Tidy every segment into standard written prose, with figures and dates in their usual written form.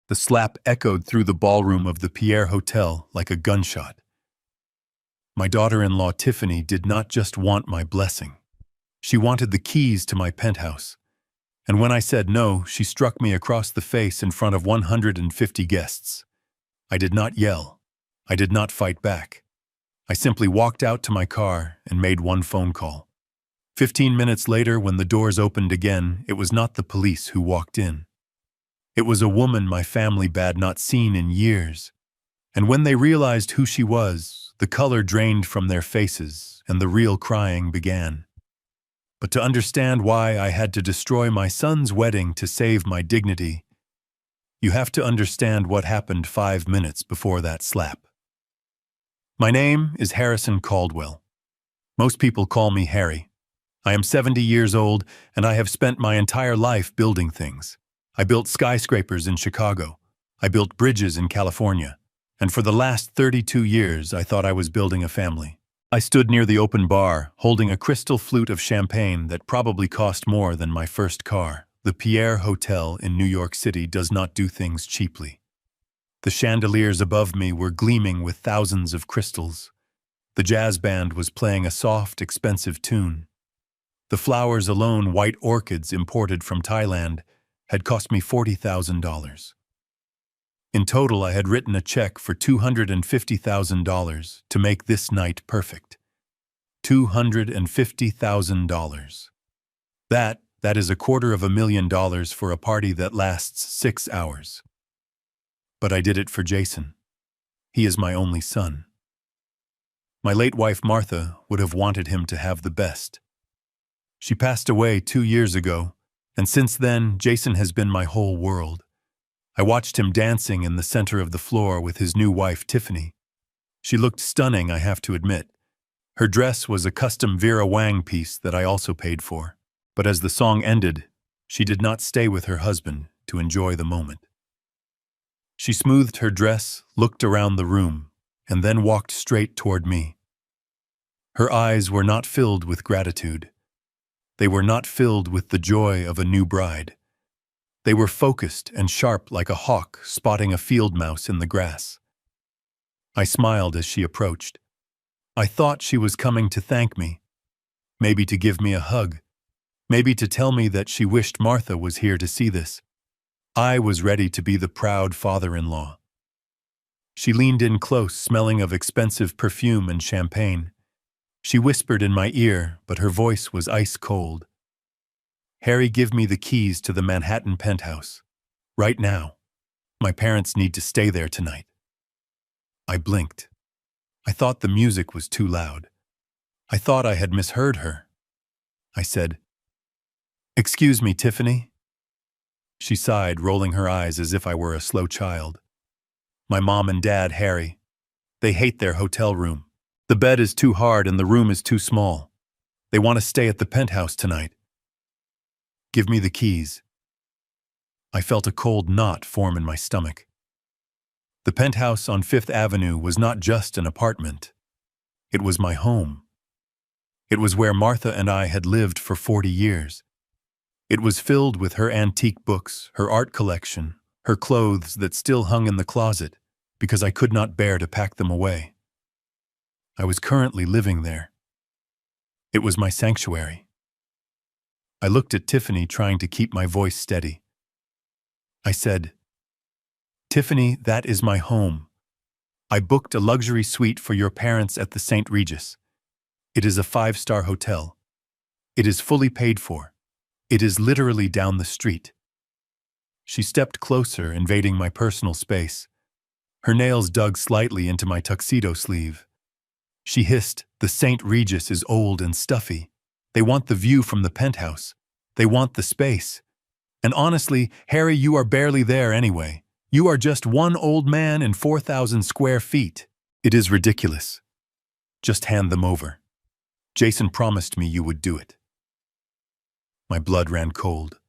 The slap echoed through the ballroom of the Pierre Hotel like a gunshot. My daughter-in-law Tiffany did not just want my blessing. She wanted the keys to my penthouse. And when I said no, she struck me across the face in front of 150 guests. I did not yell. I did not fight back. I simply walked out to my car and made one phone call. 15 minutes later, when the doors opened again, it was not the police who walked in. It was a woman my family had not seen in years. And when they realized who she was, the color drained from their faces and the real crying began. But to understand why I had to destroy my son's wedding to save my dignity, you have to understand what happened 5 minutes before that slap. My name is Harrison Caldwell. Most people call me Harry. I am 70 years old, and I have spent my entire life building things. I built skyscrapers in Chicago. I built bridges in California. And for the last 32 years, I thought I was building a family. I stood near the open bar, holding a crystal flute of champagne that probably cost more than my first car. The Pierre Hotel in New York City does not do things cheaply. The chandeliers above me were gleaming with thousands of crystals. The jazz band was playing a soft, expensive tune. The flowers alone, white orchids imported from Thailand, had cost me $40,000. In total, I had written a check for $250,000 to make this night perfect. $250,000. That is $250,000 for a party that lasts 6 hours. But I did it for Jason. He is my only son. My late wife Martha would have wanted him to have the best. She passed away 2 years ago, and since then, Jason has been my whole world. I watched him dancing in the center of the floor with his new wife, Tiffany. She looked stunning, I have to admit. Her dress was a custom Vera Wang piece that I also paid for. But as the song ended, she did not stay with her husband to enjoy the moment. She smoothed her dress, looked around the room, and then walked straight toward me. Her eyes were not filled with gratitude. They were not filled with the joy of a new bride. They were focused and sharp like a hawk spotting a field mouse in the grass. I smiled as she approached. I thought she was coming to thank me, maybe to give me a hug, maybe to tell me that she wished Martha was here to see this. I was ready to be the proud father-in-law. She leaned in close, smelling of expensive perfume and champagne. She whispered in my ear, but her voice was ice cold. Harry, give me the keys to the Manhattan penthouse. Right now. My parents need to stay there tonight. I blinked. I thought the music was too loud. I thought I had misheard her. I said, "Excuse me, Tiffany?" She sighed, rolling her eyes as if I were a slow child. My mom and dad, Harry. They hate their hotel room. The bed is too hard and the room is too small. They want to stay at the penthouse tonight. Give me the keys. I felt a cold knot form in my stomach. The penthouse on 5th Avenue was not just an apartment. It was my home. It was where Martha and I had lived for 40 years. It was filled with her antique books, her art collection, her clothes that still hung in the closet because I could not bear to pack them away. I was currently living there. It was my sanctuary. I looked at Tiffany, trying to keep my voice steady. I said, "Tiffany, that is my home. I booked a luxury suite for your parents at the St. Regis. It is a 5-star hotel. It is fully paid for. It is literally down the street." She stepped closer, invading my personal space. Her nails dug slightly into my tuxedo sleeve. She hissed, "The St. Regis is old and stuffy. They want the view from the penthouse. They want the space. And honestly, Harry, you are barely there anyway. You are just one old man in 4,000 square feet. It is ridiculous. Just hand them over. Jason promised me you would do it." My blood ran cold.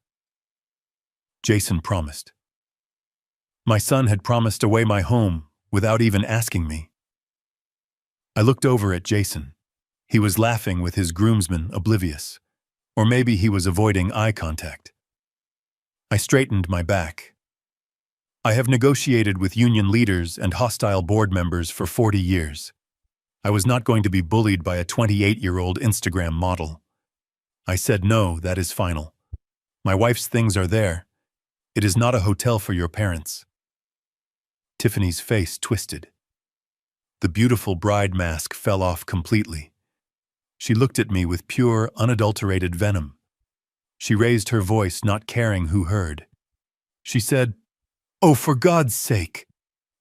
Jason promised. My son had promised away my home without even asking me. I looked over at Jason. He was laughing with his groomsmen, oblivious. Or maybe he was avoiding eye contact. I straightened my back. I have negotiated with union leaders and hostile board members for 40 years. I was not going to be bullied by a 28-year-old Instagram model. I said, no, that is final. My wife's things are there. It is not a hotel for your parents. Tiffany's face twisted. The beautiful bride mask fell off completely. She looked at me with pure, unadulterated venom. She raised her voice, not caring who heard. She said, "Oh, for God's sake!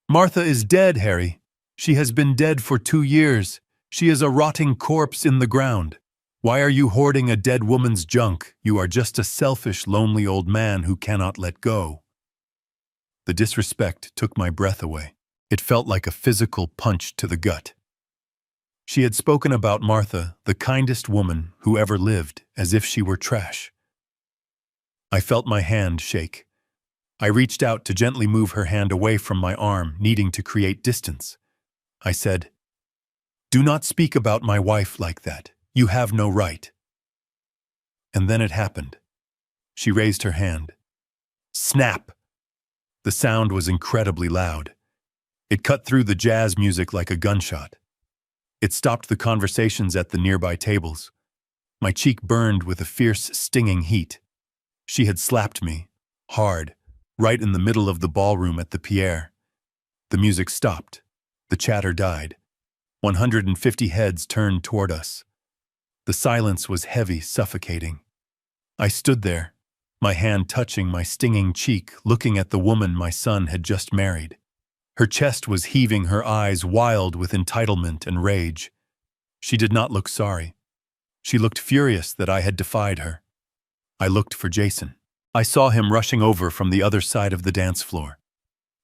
Martha is dead, Harry. She has been dead for 2 years. She is a rotting corpse in the ground. Why are you hoarding a dead woman's junk? You are just a selfish, lonely old man who cannot let go." The disrespect took my breath away. It felt like a physical punch to the gut. She had spoken about Martha, the kindest woman who ever lived, as if she were trash. I felt my hand shake. I reached out to gently move her hand away from my arm, needing to create distance. I said, "Do not speak about my wife like that. You have no right." And then it happened. She raised her hand. Snap! The sound was incredibly loud. It cut through the jazz music like a gunshot. It stopped the conversations at the nearby tables. My cheek burned with a fierce, stinging heat. She had slapped me, hard, right in the middle of the ballroom at the Pierre. The music stopped. The chatter died. 150 heads turned toward us. The silence was heavy, suffocating. I stood there, my hand touching my stinging cheek, looking at the woman my son had just married. Her chest was heaving, her eyes wild with entitlement and rage. She did not look sorry. She looked furious that I had defied her. I looked for Jason. I saw him rushing over from the other side of the dance floor.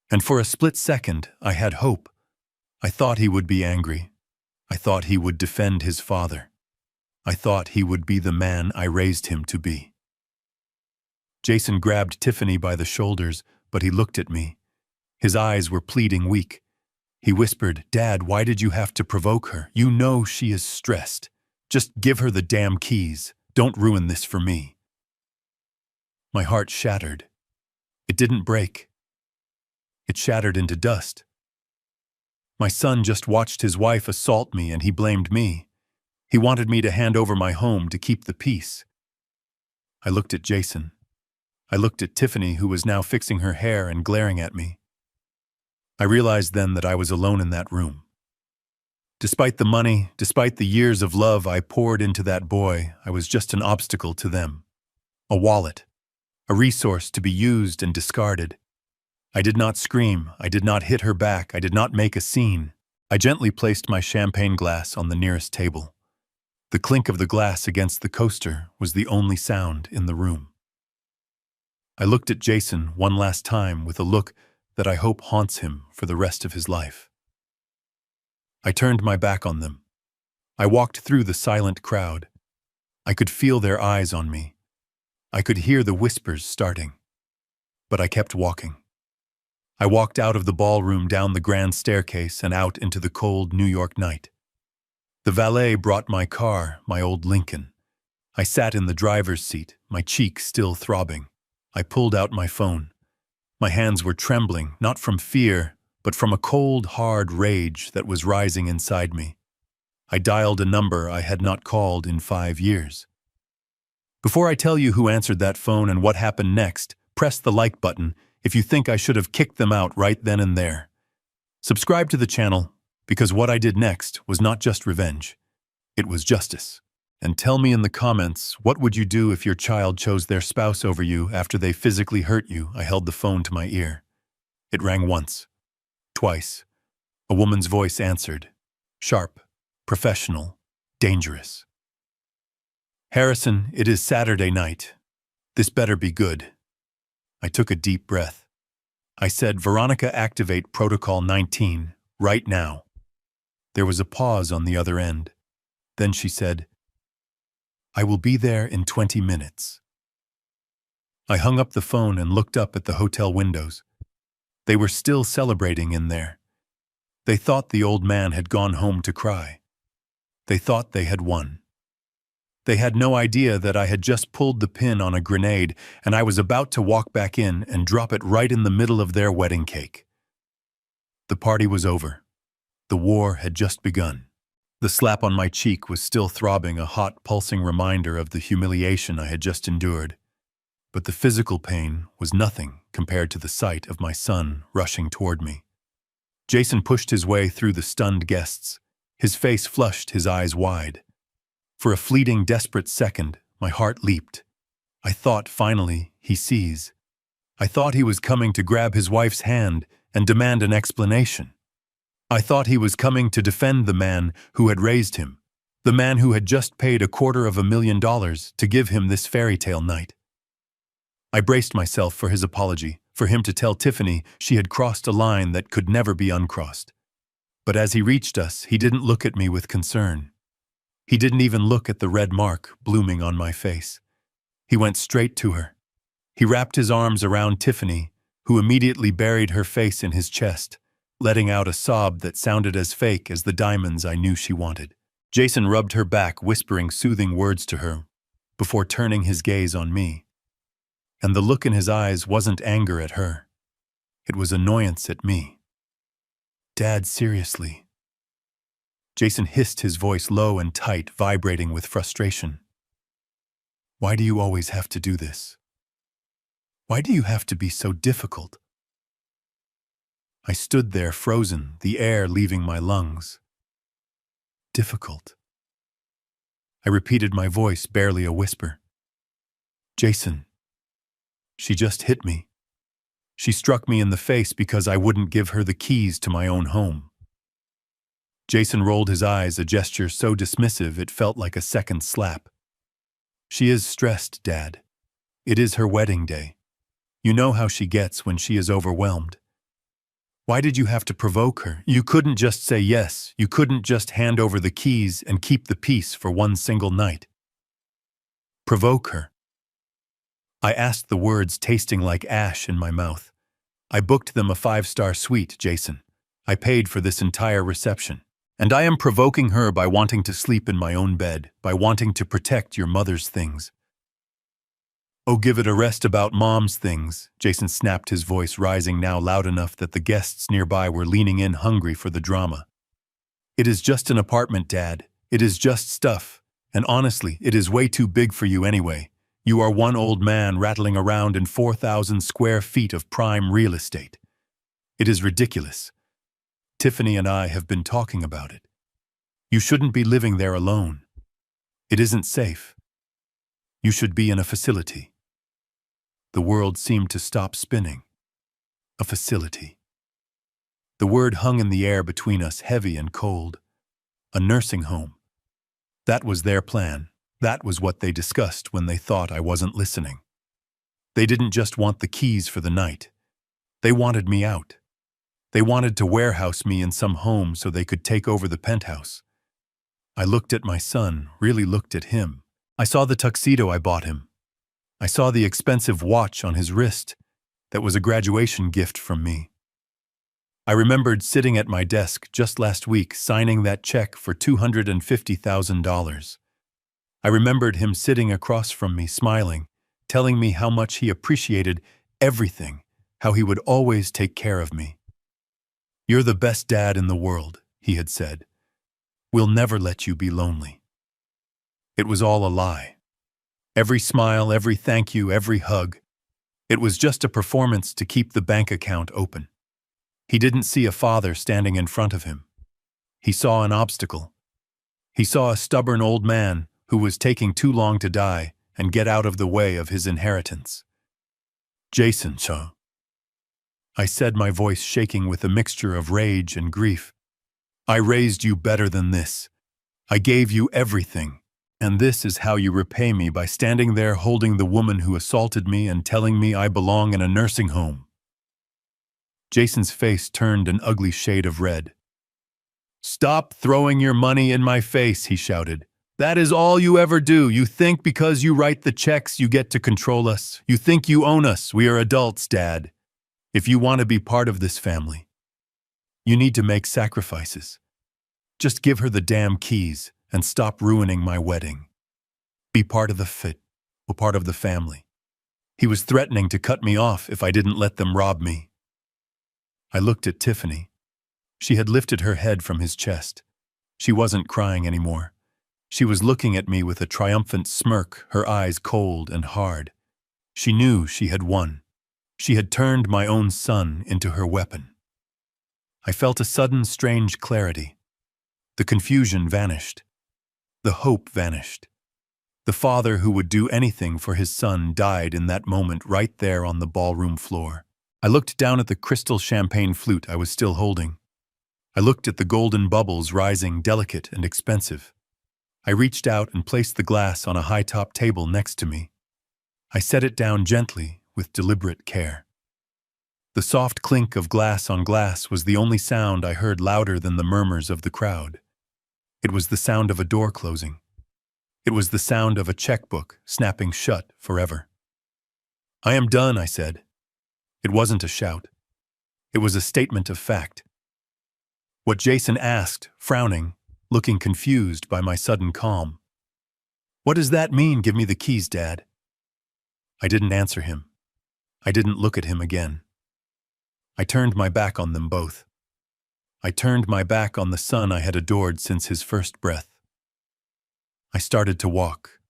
And for a split second, I had hope. I thought he would be angry. I thought he would defend his father. I thought he would be the man I raised him to be. Jason grabbed Tiffany by the shoulders, but he looked at me. His eyes were pleading, weak. He whispered, "Dad, why did you have to provoke her? You know she is stressed. Just give her the damn keys. Don't ruin this for me." My heart shattered. It didn't break. It shattered into dust. My son just watched his wife assault me and he blamed me. He wanted me to hand over my home to keep the peace. I looked at Jason. I looked at Tiffany, who was now fixing her hair and glaring at me. I realized then that I was alone in that room. Despite the money, despite the years of love I poured into that boy, I was just an obstacle to them. A wallet. A resource to be used and discarded. I did not scream. I did not hit her back. I did not make a scene. I gently placed my champagne glass on the nearest table. The clink of the glass against the coaster was the only sound in the room. I looked at Jason one last time with a look that I hope haunts him for the rest of his life. I turned my back on them. I walked through the silent crowd. I could feel their eyes on me. I could hear the whispers starting. But I kept walking. I walked out of the ballroom, down the grand staircase, and out into the cold New York night. The valet brought my car, my old Lincoln. I sat in the driver's seat, my cheek still throbbing. I pulled out my phone. My hands were trembling, not from fear, but from a cold, hard rage that was rising inside me. I dialed a number I had not called in 5 years. Before I tell you who answered that phone and what happened next, press the like button if you think I should have kicked them out right then and there. Subscribe to the channel, because what I did next was not just revenge. It was justice. And tell me in the comments, what would you do if your child chose their spouse over you after they physically hurt you? I held the phone to my ear. It rang once. Twice. A woman's voice answered. Sharp, professional, dangerous. "Harrison, it is Saturday night. This better be good." I took a deep breath. I said, "Veronica, activate Protocol 19, right now." There was a pause on the other end. Then she said, "I will be there in 20 minutes. I hung up the phone and looked up at the hotel windows. They were still celebrating in there. They thought the old man had gone home to cry. They thought they had won. They had no idea that I had just pulled the pin on a grenade and I was about to walk back in and drop it right in the middle of their wedding cake. The party was over. The war had just begun. The slap on my cheek was still throbbing, a hot, pulsing reminder of the humiliation I had just endured. But the physical pain was nothing compared to the sight of my son rushing toward me. Jason pushed his way through the stunned guests. His face flushed, his eyes wide. For a fleeting, desperate second, my heart leaped. I thought, finally, he sees. I thought he was coming to grab his wife's hand and demand an explanation. I thought he was coming to defend the man who had raised him, the man who had just paid $250,000 to give him this fairy tale night. I braced myself for his apology, for him to tell Tiffany she had crossed a line that could never be uncrossed. But as he reached us, he didn't look at me with concern. He didn't even look at the red mark blooming on my face. He went straight to her. He wrapped his arms around Tiffany, who immediately buried her face in his chest, letting out a sob that sounded as fake as the diamonds I knew she wanted. Jason rubbed her back, whispering soothing words to her, before turning his gaze on me. And the look in his eyes wasn't anger at her. It was annoyance at me. "Dad, seriously." Jason hissed, his voice low and tight, vibrating with frustration. "Why do you always have to do this? Why do you have to be so difficult?" I stood there frozen, the air leaving my lungs. "Difficult." I repeated, my voice barely a whisper. "Jason, she just hit me. She struck me in the face because I wouldn't give her the keys to my own home." Jason rolled his eyes, a gesture so dismissive it felt like a second slap. "She is stressed, Dad. It is her wedding day. You know how she gets when she is overwhelmed. Why did you have to provoke her? You couldn't just say yes. You couldn't just hand over the keys and keep the peace for one single night." "Provoke her?" I asked, the words tasting like ash in my mouth. "I booked them a 5-star suite, Jason. I paid for this entire reception. And I am provoking her by wanting to sleep in my own bed, by wanting to protect your mother's things." "Oh, give it a rest about Mom's things," Jason snapped, his voice rising now loud enough that the guests nearby were leaning in, hungry for the drama. "It is just an apartment, Dad. It is just stuff. And honestly, it is way too big for you anyway. You are one old man rattling around in 4,000 square feet of prime real estate. It is ridiculous. Tiffany and I have been talking about it. You shouldn't be living there alone. It isn't safe. You should be in a facility." The world seemed to stop spinning. A facility. The word hung in the air between us, heavy and cold. A nursing home. That was their plan. That was what they discussed when they thought I wasn't listening. They didn't just want the keys for the night. They wanted me out. They wanted to warehouse me in some home so they could take over the penthouse. I looked at my son, really looked at him. I saw the tuxedo I bought him. I saw the expensive watch on his wrist that was a graduation gift from me. I remembered sitting at my desk just last week signing that check for $250,000. I remembered him sitting across from me, smiling, telling me how much he appreciated everything, how he would always take care of me. "You're the best dad in the world," he had said. "We'll never let you be lonely." It was all a lie. Every smile, every thank you, every hug. It was just a performance to keep the bank account open. He didn't see a father standing in front of him. He saw an obstacle. He saw a stubborn old man who was taking too long to die and get out of the way of his inheritance. "Jason, I said, my voice shaking with a mixture of rage and grief. "I raised you better than this. I gave you everything. And this is how you repay me, by standing there holding the woman who assaulted me and telling me I belong in a nursing home." Jason's face turned an ugly shade of red. "Stop throwing your money in my face," he shouted. "That is all you ever do. You think because you write the checks you get to control us. You think you own us. We are adults, Dad. If you want to be part of this family, you need to make sacrifices. Just give her the damn keys and stop ruining my wedding." be part of the fit, or part of the family. He was threatening to cut me off if I didn't let them rob me. I looked at Tiffany. She had lifted her head from his chest. She wasn't crying anymore. She was looking at me with a triumphant smirk, her eyes cold and hard. She knew she had won. She had turned my own son into her weapon. I felt a sudden strange clarity. The confusion vanished. The hope vanished. The father who would do anything for his son died in that moment right there on the ballroom floor. I looked down at the crystal champagne flute I was still holding. I looked at the golden bubbles rising delicate and expensive. I reached out and placed the glass on a high-top table next to me. I set it down gently with deliberate care. The soft clink of glass on glass was the only sound I heard louder than the murmurs of the crowd. It was the sound of a door closing. It was the sound of a checkbook snapping shut forever. "I am done," I said. It wasn't a shout. It was a statement of fact. What Jason asked, frowning, looking confused by my sudden calm. "What does that mean, give me the keys, Dad?" I didn't answer him. I didn't look at him again. I turned my back on them both. I turned my back on the son I had adored since his first breath. I started to walk.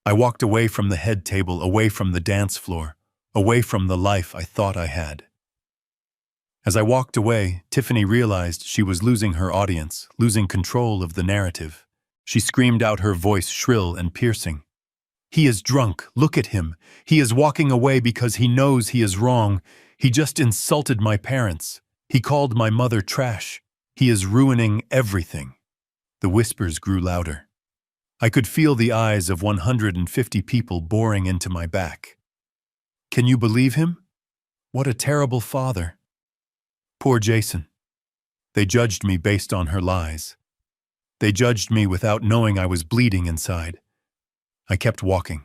I walked away from the head table, away from the dance floor, away from the life I thought I had. As I walked away, Tiffany realized she was losing her audience, losing control of the narrative. She screamed out, her voice shrill and piercing. "He is drunk, look at him. He is walking away because he knows he is wrong. He just insulted my parents. He called my mother trash. He is ruining everything." The whispers grew louder. I could feel the eyes of 150 people boring into my back. "Can you believe him? What a terrible father. Poor Jason." They judged me based on her lies. They judged me without knowing I was bleeding inside. I kept walking.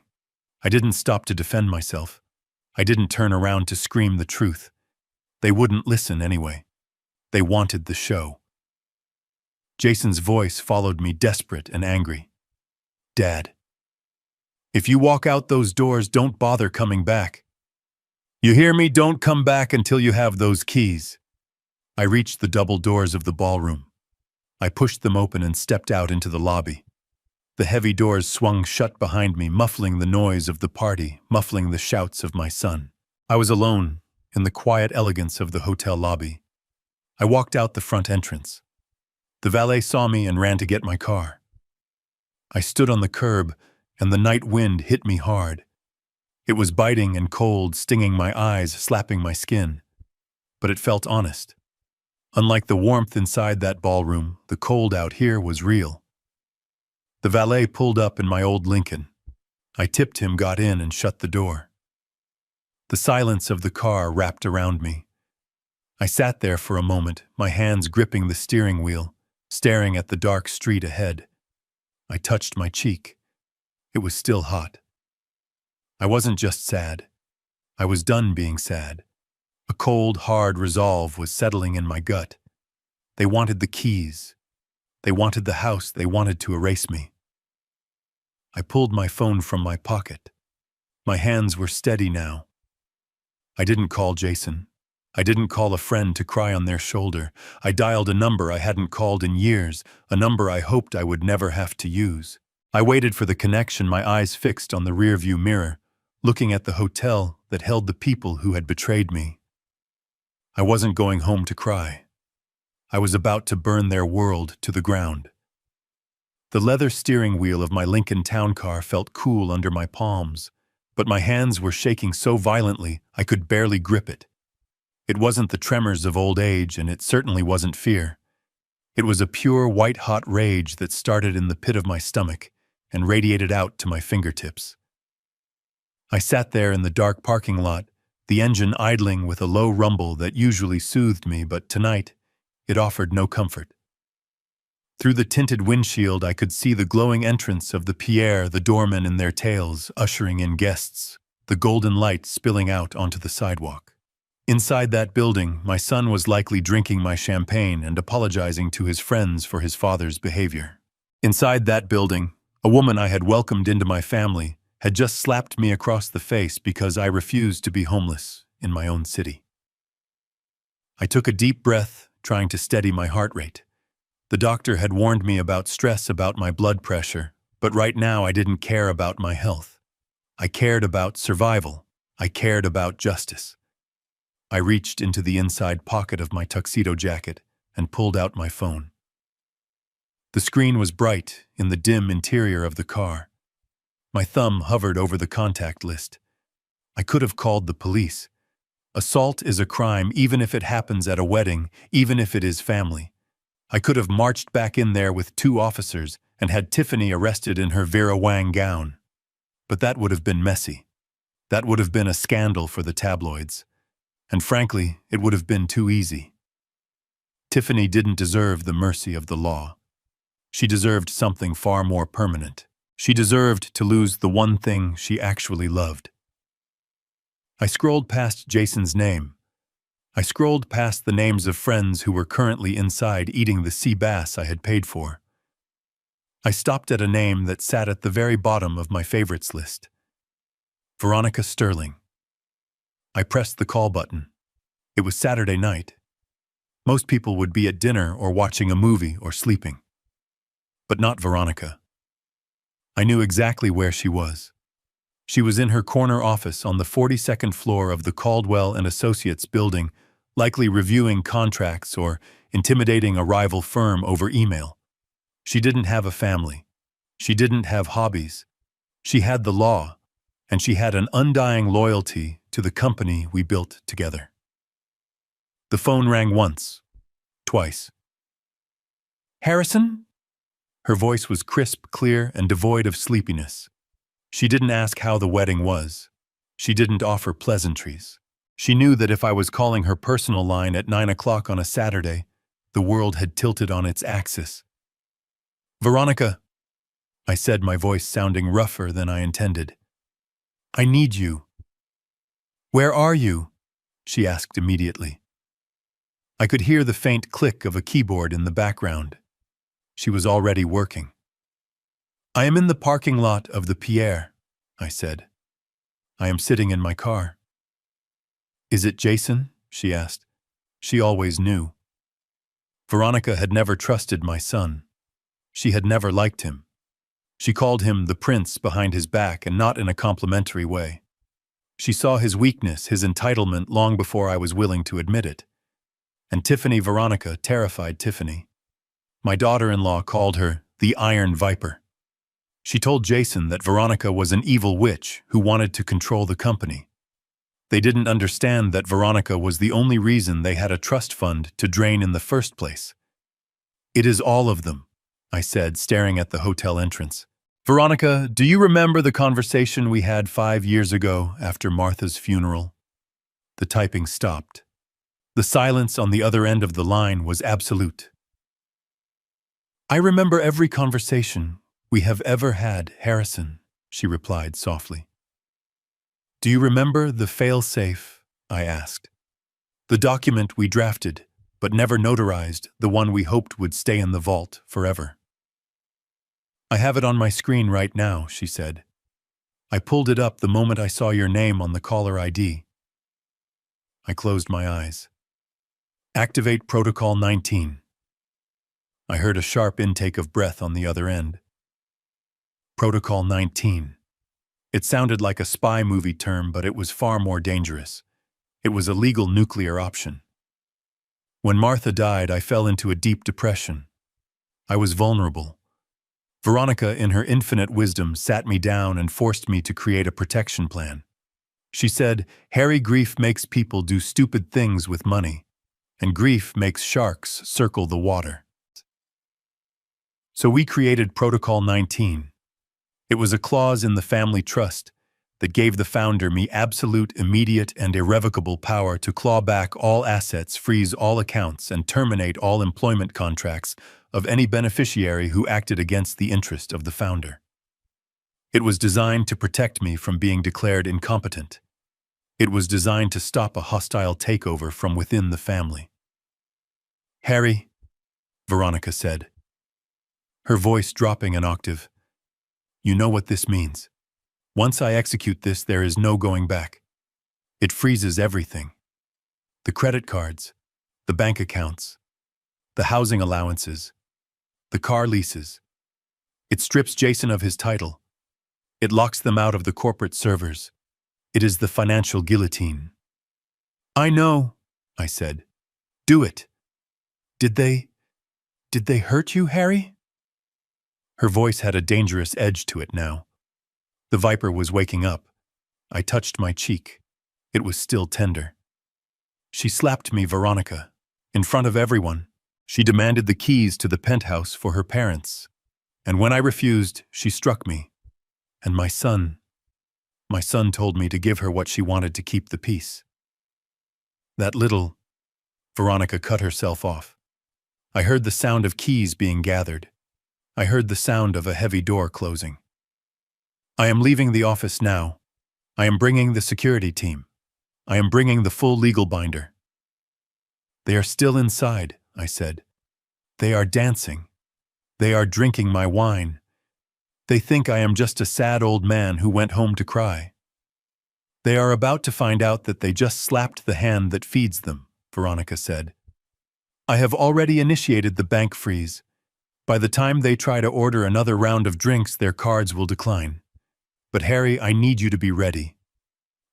I didn't stop to defend myself. I didn't turn around to scream the truth. They wouldn't listen anyway. They wanted the show. Jason's voice followed me, desperate and angry. "Dad, if you walk out those doors, don't bother coming back. You hear me? Don't come back until you have those keys." I reached the double doors of the ballroom. I pushed them open and stepped out into the lobby. The heavy doors swung shut behind me, muffling the noise of the party, muffling the shouts of my son. I was alone, in the quiet elegance of the hotel lobby. I walked out the front entrance. The valet saw me and ran to get my car. I stood on the curb, and the night wind hit me hard. It was biting and cold, stinging my eyes, slapping my skin. But it felt honest. Unlike the warmth inside that ballroom, the cold out here was real. The valet pulled up in my old Lincoln. I tipped him, got in, and shut the door. The silence of the car wrapped around me. I sat there for a moment, my hands gripping the steering wheel, staring at the dark street ahead. I touched my cheek. It was still hot. I wasn't just sad. I was done being sad. A cold, hard resolve was settling in my gut. They wanted the keys. They wanted the house. They wanted to erase me. I pulled my phone from my pocket. My hands were steady now. I didn't call Jason. I didn't call a friend to cry on their shoulder. I dialed a number I hadn't called in years, a number I hoped I would never have to use. I waited for the connection, my eyes fixed on the rearview mirror, looking at the hotel that held the people who had betrayed me. I wasn't going home to cry. I was about to burn their world to the ground. The leather steering wheel of my Lincoln Town Car felt cool under my palms, but my hands were shaking so violently I could barely grip it. It wasn't the tremors of old age, and it certainly wasn't fear. It was a pure white-hot rage that started in the pit of my stomach and radiated out to my fingertips. I sat there in the dark parking lot, the engine idling with a low rumble that usually soothed me, but tonight it offered no comfort. Through the tinted windshield, I could see the glowing entrance of the Pierre, the doormen in their tails, ushering in guests, the golden light spilling out onto the sidewalk. Inside that building, my son was likely drinking my champagne and apologizing to his friends for his father's behavior. Inside that building, A woman I had welcomed into my family had just slapped me across the face because I refused to be homeless in my own city. I took a deep breath, trying to steady my heart rate. The doctor had warned me about stress about my blood pressure, but right now I didn't care about my health. I cared about survival. I cared about justice. I reached into the inside pocket of my tuxedo jacket and pulled out my phone. The screen was bright in the dim interior of the car. My thumb hovered over the contact list. I could have called the police. Assault is a crime even if it happens at a wedding, even if it is family. I could have marched back in there with 2 officers and had Tiffany arrested in her Vera Wang gown. But that would have been messy. That would have been a scandal for the tabloids. And frankly, it would have been too easy. Tiffany didn't deserve the mercy of the law. She deserved something far more permanent. She deserved to lose the one thing she actually loved. I scrolled past Jason's name. I scrolled past the names of friends who were currently inside eating the sea bass I had paid for. I stopped at a name that sat at the very bottom of my favorites list. Veronica Sterling. I pressed the call button. It was Saturday night. Most people would be at dinner or watching a movie or sleeping. But not Veronica. I knew exactly where she was. She was in her corner office on the 42nd floor of the Caldwell and Associates building, likely reviewing contracts or intimidating a rival firm over email. She didn't have a family. She didn't have hobbies. She had the law, and she had an undying loyalty to the company we built together. The phone rang once, twice. "Harrison?" Her voice was crisp, clear, and devoid of sleepiness. She didn't ask how the wedding was. She didn't offer pleasantries. She knew that if I was calling her personal line at 9 o'clock on a Saturday, the world had tilted on its axis. "Veronica," I said, my voice sounding rougher than I intended. "I need you." "Where are you?" she asked immediately. I could hear the faint click of a keyboard in the background. She was already working. "I am in the parking lot of the Pierre," I said. "I am sitting in my car." "Is it Jason?" she asked. She always knew. Veronica had never trusted my son. She had never liked him. She called him the prince behind his back, and not in a complimentary way. She saw his weakness, his entitlement, long before I was willing to admit it. And Tiffany Veronica terrified Tiffany. My daughter-in-law called her the Iron Viper. She told Jason that Veronica was an evil witch who wanted to control the company. They didn't understand that Veronica was the only reason they had a trust fund to drain in the first place. "It is all of them," I said, staring at the hotel entrance. "Veronica, do you remember the conversation we had 5 years ago after Martha's funeral?" The typing stopped. The silence on the other end of the line was absolute. "I remember every conversation we have ever had, Harrison," she replied softly. "Do you remember the fail-safe?" I asked. "The document we drafted, but never notarized, the one we hoped would stay in the vault forever." "I have it on my screen right now," she said. "I pulled it up the moment I saw your name on the caller ID." I closed my eyes. "Activate Protocol 19. I heard a sharp intake of breath on the other end. Protocol 19. It sounded like a spy movie term, but it was far more dangerous. It was a legal nuclear option. When Martha died, I fell into a deep depression. I was vulnerable. Veronica, in her infinite wisdom, sat me down and forced me to create a protection plan. She said, "Harry, grief makes people do stupid things with money, and grief makes sharks circle the water." So we created Protocol 19. It was a clause in the family trust that gave the founder me absolute, immediate, and irrevocable power to claw back all assets, freeze all accounts, and terminate all employment contracts of any beneficiary who acted against the interest of the founder. It was designed to protect me from being declared incompetent. It was designed to stop a hostile takeover from within the family. "Harry," Veronica said, her voice dropping an octave, You know what this means. Once I execute this, there is no going back. It freezes everything. The credit cards, the bank accounts, the housing allowances, the car leases. It strips Jason of his title. It locks them out of the corporate servers. It is the financial guillotine. I know, I said. Do it. Did they hurt you, Harry? Her voice had a dangerous edge to it now. The viper was waking up. I touched my cheek. It was still tender. She slapped me, Veronica. In front of everyone, she demanded the keys to the penthouse for her parents. And when I refused, she struck me. And my son told me to give her what she wanted to keep the peace. That little... Veronica cut herself off. I heard the sound of keys being gathered. I heard the sound of a heavy door closing. I am leaving the office now. I am bringing the security team. I am bringing the full legal binder. They are still inside, I said. They are dancing. They are drinking my wine. They think I am just a sad old man who went home to cry. They are about to find out that they just slapped the hand that feeds them, Veronica said. I have already initiated the bank freeze. By the time they try to order another round of drinks, their cards will decline. But Harry, I need you to be ready.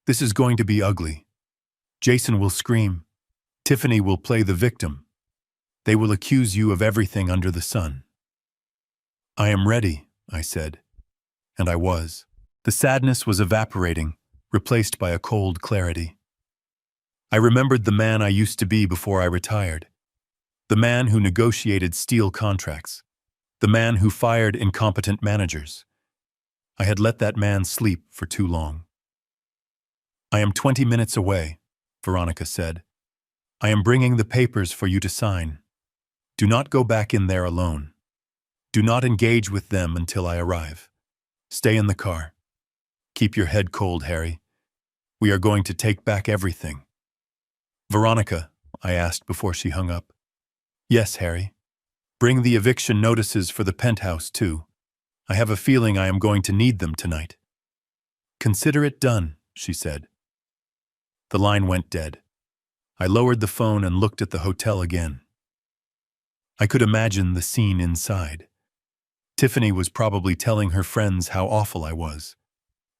This is going to be ugly. Jason will scream. Tiffany will play the victim. They will accuse you of everything under the sun. I am ready, I said. And I was. The sadness was evaporating, replaced by a cold clarity. I remembered the man I used to be before I retired. The man who negotiated steel contracts. The man who fired incompetent managers. I had let that man sleep for too long. I am 20 minutes away, Veronica said. I am bringing the papers for you to sign. Do not go back in there alone. Do not engage with them until I arrive. Stay in the car. Keep your head cold, Harry. We are going to take back everything. Veronica, I asked before she hung up. Yes, Harry. Bring the eviction notices for the penthouse, too. I have a feeling I am going to need them tonight. Consider it done, she said. The line went dead. I lowered the phone and looked at the hotel again. I could imagine the scene inside. Tiffany was probably telling her friends how awful I was.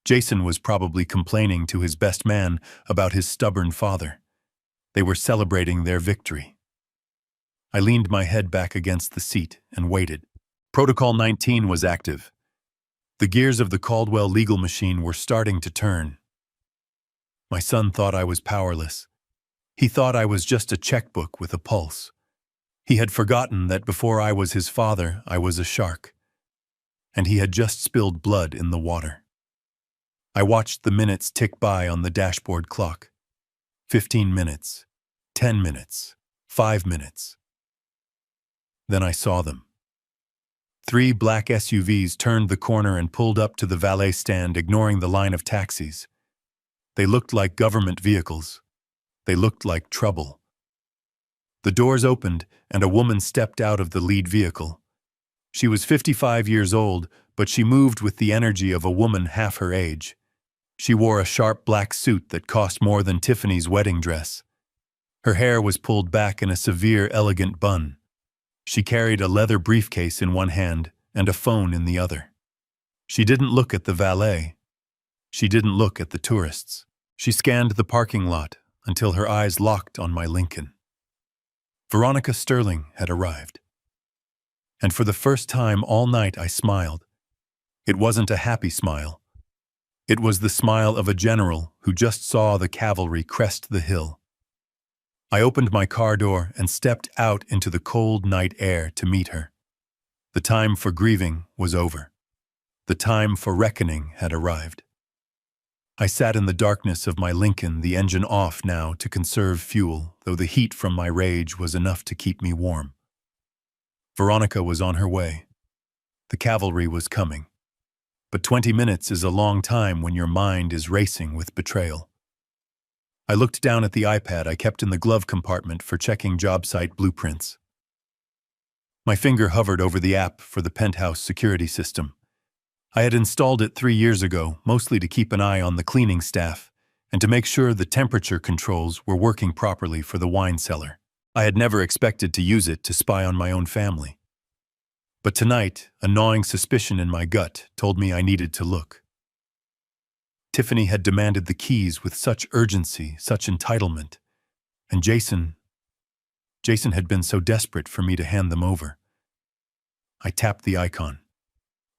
Jason was probably complaining to his best man about his stubborn father. They were celebrating their victory. I leaned my head back against the seat and waited. Protocol 19 was active. The gears of the Caldwell legal machine were starting to turn. My son thought I was powerless. He thought I was just a checkbook with a pulse. He had forgotten that before I was his father, I was a shark. And he had just spilled blood in the water. I watched the minutes tick by on the dashboard clock. 15 minutes, 10 minutes, 5 minutes. Then I saw them. 3 black SUVs turned the corner and pulled up to the valet stand, ignoring the line of taxis. They looked like government vehicles. They looked like trouble. The doors opened, and a woman stepped out of the lead vehicle. She was 55 years old, but she moved with the energy of a woman half her age. She wore a sharp black suit that cost more than Tiffany's wedding dress. Her hair was pulled back in a severe, elegant bun. She carried a leather briefcase in one hand and a phone in the other. She didn't look at the valet. She didn't look at the tourists. She scanned the parking lot until her eyes locked on my Lincoln. Veronica Sterling had arrived. And for the first time all night I smiled. It wasn't a happy smile. It was the smile of a general who just saw the cavalry crest the hill. I opened my car door and stepped out into the cold night air to meet her. The time for grieving was over. The time for reckoning had arrived. I sat in the darkness of my Lincoln, the engine off now to conserve fuel, though the heat from my rage was enough to keep me warm. Veronica was on her way. The cavalry was coming. But 20 minutes is a long time when your mind is racing with betrayal. I looked down at the iPad I kept in the glove compartment for checking job site blueprints. My finger hovered over the app for the penthouse security system. I had installed it 3 years ago, mostly to keep an eye on the cleaning staff and to make sure the temperature controls were working properly for the wine cellar. I had never expected to use it to spy on my own family. But tonight, a gnawing suspicion in my gut told me I needed to look. Tiffany had demanded the keys with such urgency, such entitlement, and Jason had been so desperate for me to hand them over. I tapped the icon.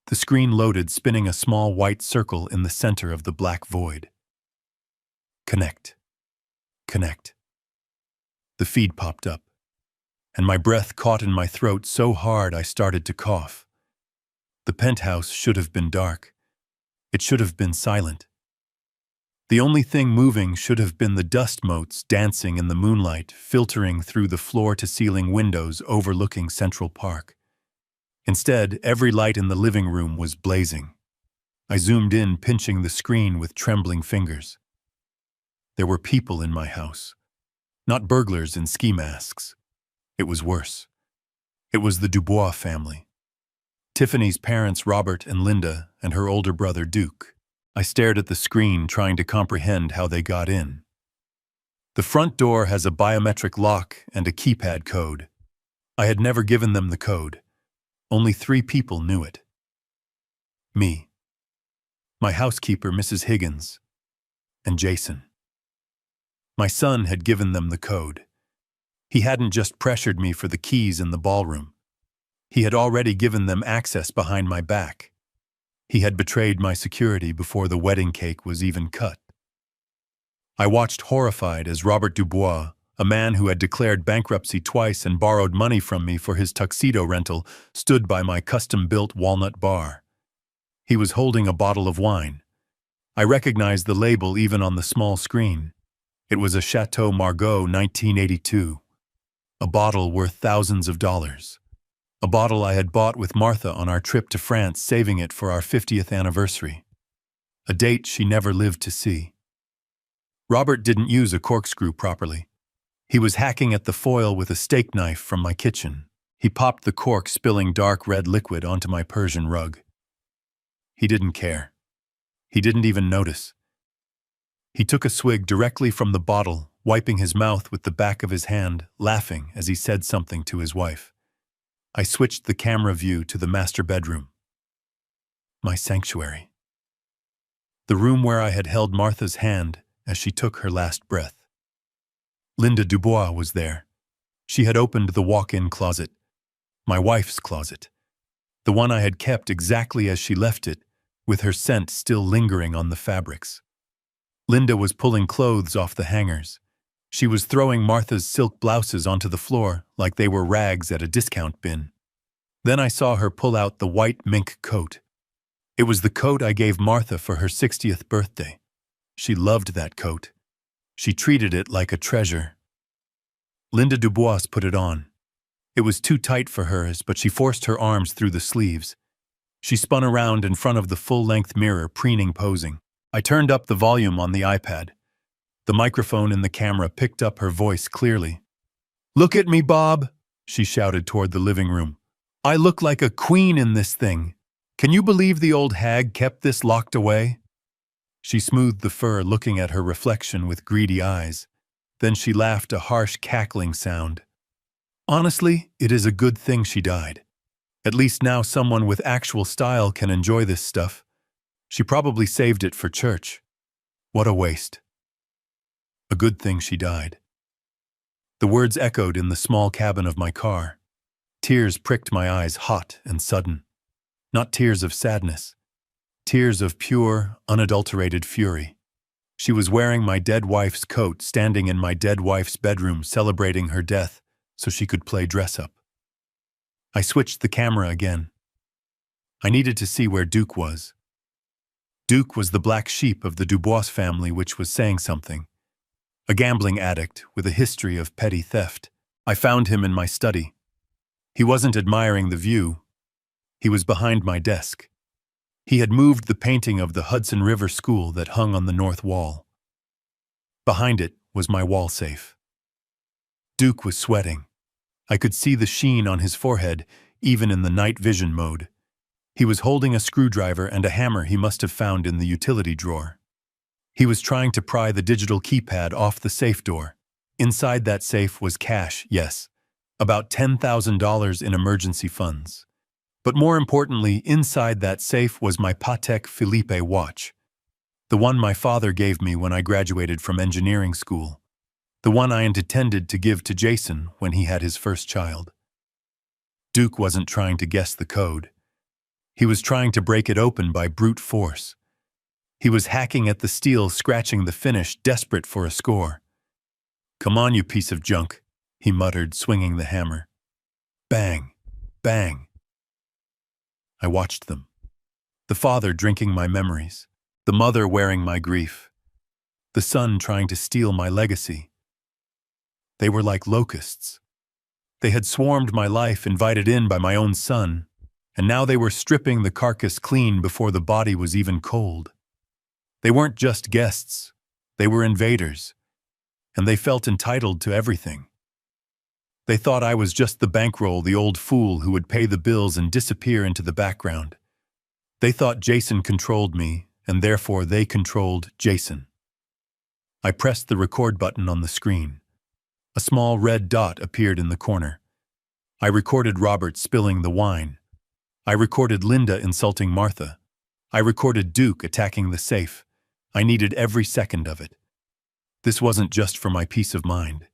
The screen loaded, spinning a small white circle in the center of the black void. Connect. Connect. The feed popped up, and my breath caught in my throat so hard I started to cough. The penthouse should have been dark. It should have been silent. The only thing moving should have been the dust motes dancing in the moonlight, filtering through the floor-to-ceiling windows overlooking Central Park. Instead, every light in the living room was blazing. I zoomed in, pinching the screen with trembling fingers. There were people in my house. Not burglars in ski masks. It was worse. It was the Dubois family. Tiffany's parents, Robert and Linda, and her older brother, Duke. I stared at the screen, trying to comprehend how they got in. The front door has a biometric lock and a keypad code. I had never given them the code. Only 3 people knew it. Me, my housekeeper, Mrs. Higgins, and Jason. My son had given them the code. He hadn't just pressured me for the keys in the ballroom. He had already given them access behind my back. He had betrayed my security before the wedding cake was even cut. I watched horrified as Robert Dubois, a man who had declared bankruptcy twice and borrowed money from me for his tuxedo rental, stood by my custom-built walnut bar. He was holding a bottle of wine. I recognized the label even on the small screen. It was a Chateau Margaux 1982. A bottle worth thousands of dollars. A bottle I had bought with Martha on our trip to France, saving it for our 50th anniversary. A date she never lived to see. Robert didn't use a corkscrew properly. He was hacking at the foil with a steak knife from my kitchen. He popped the cork, spilling dark red liquid onto my Persian rug. He didn't care. He didn't even notice. He took a swig directly from the bottle, wiping his mouth with the back of his hand, laughing as he said something to his wife. I switched the camera view to the master bedroom. My sanctuary. The room where I had held Martha's hand as she took her last breath. Linda Dubois was there. She had opened the walk-in closet, my wife's closet, the one I had kept exactly as she left it, with her scent still lingering on the fabrics. Linda was pulling clothes off the hangers. She was throwing Martha's silk blouses onto the floor like they were rags at a discount bin. Then I saw her pull out the white mink coat. It was the coat I gave Martha for her 60th birthday. She loved that coat. She treated it like a treasure. Linda Dubois put it on. It was too tight for hers, but she forced her arms through the sleeves. She spun around in front of the full-length mirror, preening, posing. I turned up the volume on the iPad. The microphone in the camera picked up her voice clearly. "Look at me, Bob," she shouted toward the living room. "I look like a queen in this thing. Can you believe the old hag kept this locked away?" She smoothed the fur, looking at her reflection with greedy eyes. Then she laughed, a harsh cackling sound. Honestly, it is a good thing she died. At least now someone with actual style can enjoy this stuff. She probably saved it for church. What a waste. A good thing she died. The words echoed in the small cabin of my car. Tears pricked my eyes, hot and sudden. Not tears of sadness. Tears of pure, unadulterated fury. She was wearing my dead wife's coat, standing in my dead wife's bedroom, celebrating her death so she could play dress-up. I switched the camera again. I needed to see where Duke was. Duke was the black sheep of the Dubois family, which was saying something. A gambling addict with a history of petty theft. I found him in my study. He wasn't admiring the view. He was behind my desk. He had moved the painting of the Hudson River School that hung on the north wall. Behind it was my wall safe. Duke was sweating. I could see the sheen on his forehead, even in the night vision mode. He was holding a screwdriver and a hammer he must have found in the utility drawer. He was trying to pry the digital keypad off the safe door. Inside that safe was cash, yes, about $10,000 in emergency funds. But more importantly, inside that safe was my Patek Philippe watch, the one my father gave me when I graduated from engineering school, the one I intended to give to Jason when he had his first child. Duke wasn't trying to guess the code. He was trying to break it open by brute force. He was hacking at the steel, scratching the finish, desperate for a score. "Come on, you piece of junk," he muttered, swinging the hammer. Bang, bang. I watched them. The father drinking my memories, the mother wearing my grief, the son trying to steal my legacy. They were like locusts. They had swarmed my life, invited in by my own son, and now they were stripping the carcass clean before the body was even cold. They weren't just guests, they were invaders, and they felt entitled to everything. They thought I was just the bankroll, the old fool who would pay the bills and disappear into the background. They thought Jason controlled me, and therefore they controlled Jason. I pressed the record button on the screen. A small red dot appeared in the corner. I recorded Robert spilling the wine. I recorded Linda insulting Martha. I recorded Duke attacking the safe. I needed every second of it. This wasn't just for my peace of mind.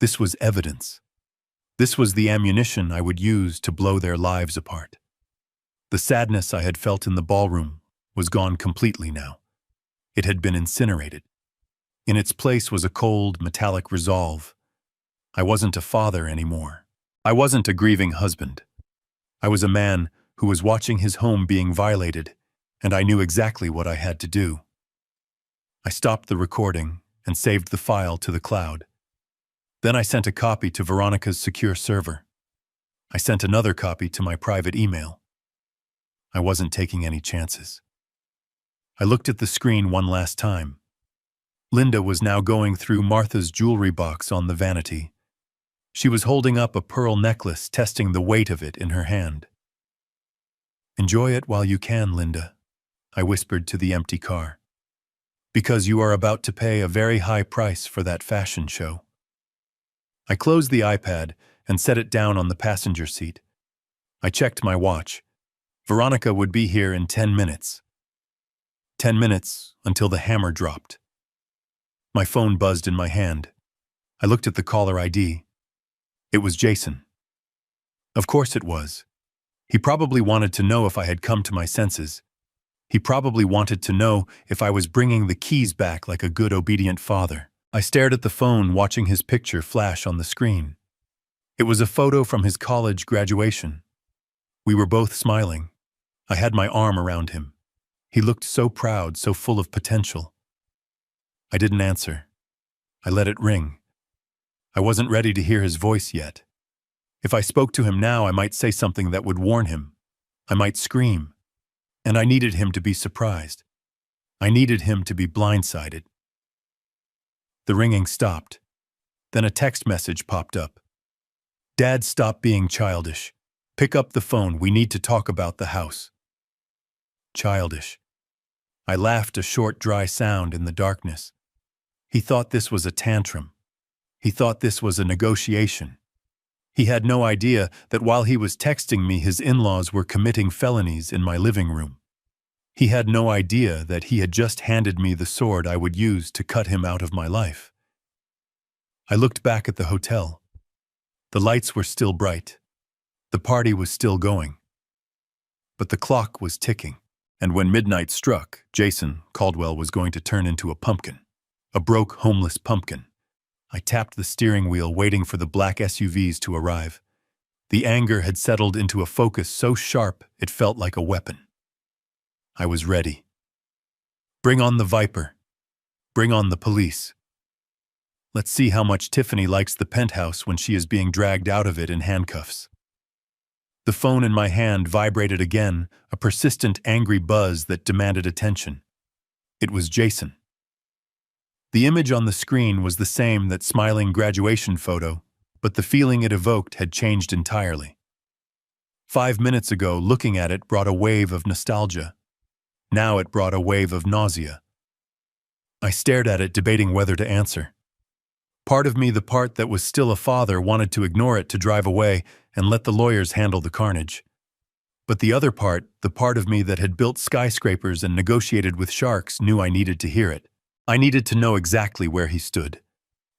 This was evidence. This was the ammunition I would use to blow their lives apart. The sadness I had felt in the ballroom was gone completely now. It had been incinerated. In its place was a cold, metallic resolve. I wasn't a father anymore. I wasn't a grieving husband. I was a man who was watching his home being violated, and I knew exactly what I had to do. I stopped the recording and saved the file to the cloud. Then I sent a copy to Veronica's secure server. I sent another copy to my private email. I wasn't taking any chances. I looked at the screen one last time. Linda was now going through Martha's jewelry box on the vanity. She was holding up a pearl necklace, testing the weight of it in her hand. "Enjoy it while you can, Linda," I whispered to the empty car. "Because you are about to pay a very high price for that fashion show." I closed the iPad and set it down on the passenger seat. I checked my watch. Veronica would be here in 10 minutes. 10 minutes until the hammer dropped. My phone buzzed in my hand. I looked at the caller ID. It was Jason. Of course it was. He probably wanted to know if I had come to my senses. He probably wanted to know if I was bringing the keys back like a good, obedient father. I stared at the phone, watching his picture flash on the screen. It was a photo from his college graduation. We were both smiling. I had my arm around him. He looked so proud, so full of potential. I didn't answer. I let it ring. I wasn't ready to hear his voice yet. If I spoke to him now, I might say something that would warn him. I might scream. And I needed him to be surprised. I needed him to be blindsided. The ringing stopped. Then a text message popped up. "Dad, stop being childish. Pick up the phone. We need to talk about the house." Childish. I laughed, a short, dry sound in the darkness. He thought this was a tantrum. He thought this was a negotiation. He had no idea that while he was texting me, his in-laws were committing felonies in my living room. He had no idea that he had just handed me the sword I would use to cut him out of my life. I looked back at the hotel. The lights were still bright. The party was still going. But the clock was ticking. And when midnight struck, Jason Caldwell was going to turn into a pumpkin. A broke, homeless pumpkin. I tapped the steering wheel, waiting for the black SUVs to arrive. The anger had settled into a focus so sharp it felt like a weapon. I was ready. Bring on the Viper. Bring on the police. Let's see how much Tiffany likes the penthouse when she is being dragged out of it in handcuffs. The phone in my hand vibrated again, a persistent, angry buzz that demanded attention. It was Jason. The image on the screen was the same, that smiling graduation photo, but the feeling it evoked had changed entirely. 5 minutes ago, looking at it brought a wave of nostalgia. Now it brought a wave of nausea. I stared at it, debating whether to answer. Part of me, the part that was still a father, wanted to ignore it, to drive away and let the lawyers handle the carnage. But the other part, the part of me that had built skyscrapers and negotiated with sharks, knew I needed to hear it. I needed to know exactly where he stood.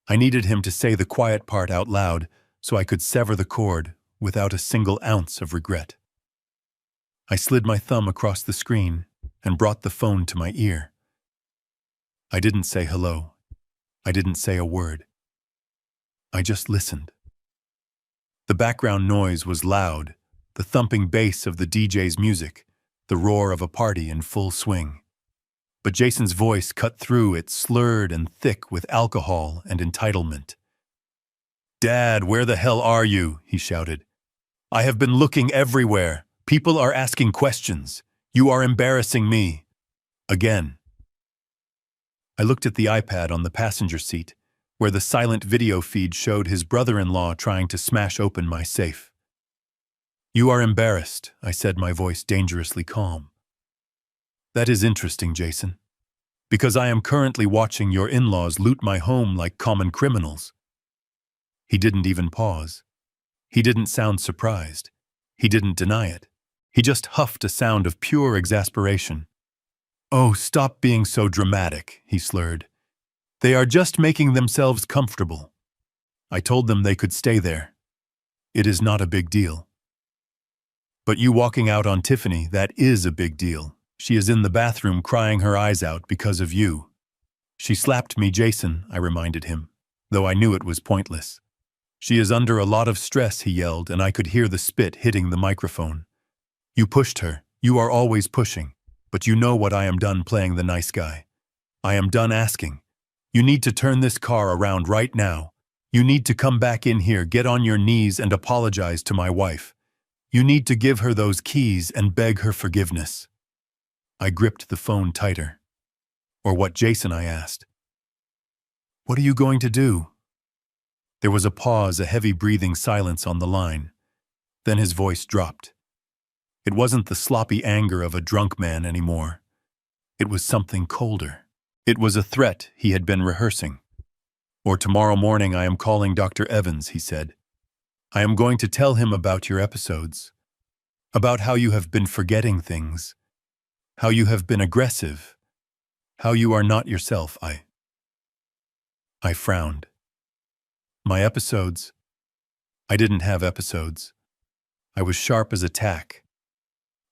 I needed him to say the quiet part out loud so I could sever the cord without a single ounce of regret. I slid my thumb across the screen and brought the phone to my ear. I didn't say hello. I didn't say a word. I just listened. The background noise was loud, the thumping bass of the DJ's music, the roar of a party in full swing. But Jason's voice cut through it, slurred and thick with alcohol and entitlement. "Dad, where the hell are you?" he shouted. "I have been looking everywhere. People are asking questions. You are embarrassing me. Again." I looked at the iPad on the passenger seat, where the silent video feed showed his brother-in-law trying to smash open my safe. "You are embarrassed," I said, my voice dangerously calm. "That is interesting, Jason, because I am currently watching your in-laws loot my home like common criminals." He didn't even pause. He didn't sound surprised. He didn't deny it. He just huffed a sound of pure exasperation. "Oh, stop being so dramatic," he slurred. "They are just making themselves comfortable. I told them they could stay there. It is not a big deal." "But you walking out on Tiffany, that is a big deal. She is in the bathroom crying her eyes out because of you." "She slapped me, Jason," I reminded him, though I knew it was pointless. "She is under a lot of stress," he yelled, and I could hear the spit hitting the microphone. "You pushed her. You are always pushing. But you know what? I am done playing the nice guy. I am done asking. You need to turn this car around right now. You need to come back in here, get on your knees and apologize to my wife. You need to give her those keys and beg her forgiveness." I gripped the phone tighter. "Or what, Jason?" I asked. "What are you going to do?" There was a pause, a heavy breathing silence on the line. Then his voice dropped. It wasn't the sloppy anger of a drunk man anymore. It was something colder. It was a threat he had been rehearsing. "Or tomorrow morning I am calling Dr. Evans," he said. "I am going to tell him about your episodes, about how you have been forgetting things, how you have been aggressive, how you are not yourself." I frowned. My episodes? I didn't have episodes. I was sharp as a tack.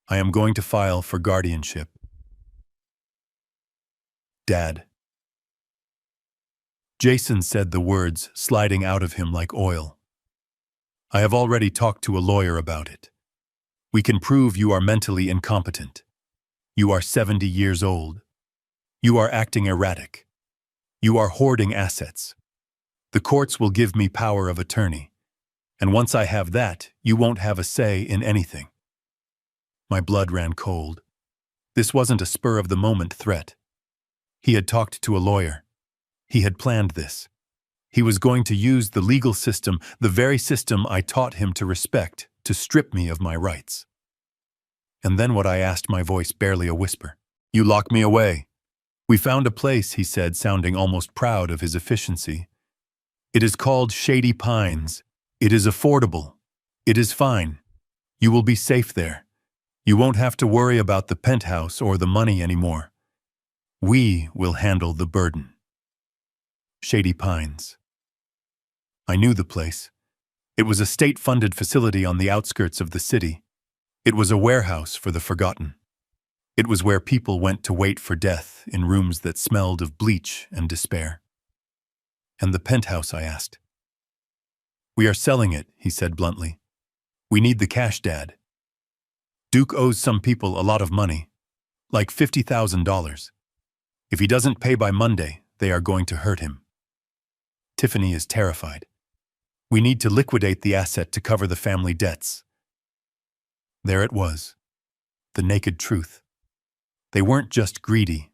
"I am going to file for guardianship." "Dad." Jason said the words sliding out of him like oil. "I have already talked to a lawyer about it. We can prove you are mentally incompetent. You are 70 years old. You are acting erratic. You are hoarding assets. The courts will give me power of attorney. And once I have that, you won't have a say in anything." My blood ran cold. This wasn't a spur-of-the-moment threat. He had talked to a lawyer. He had planned this. He was going to use the legal system, the very system I taught him to respect, to strip me of my rights. And then what? I asked, my voice barely a whisper. "You lock me away." "We found a place," he said, sounding almost proud of his efficiency. "It is called Shady Pines. It is affordable. It is fine. You will be safe there. You won't have to worry about the penthouse or the money anymore. We will handle the burden." Shady Pines. I knew the place. It was a state-funded facility on the outskirts of the city. It was a warehouse for the forgotten. It was where people went to wait for death in rooms that smelled of bleach and despair. "And the penthouse?" I asked. "We are selling it," he said bluntly. "We need the cash, Dad. Duke owes some people a lot of money, like $50,000. If he doesn't pay by Monday, they are going to hurt him. Tiffany is terrified. We need to liquidate the asset to cover the family debts." There it was, the naked truth. They weren't just greedy,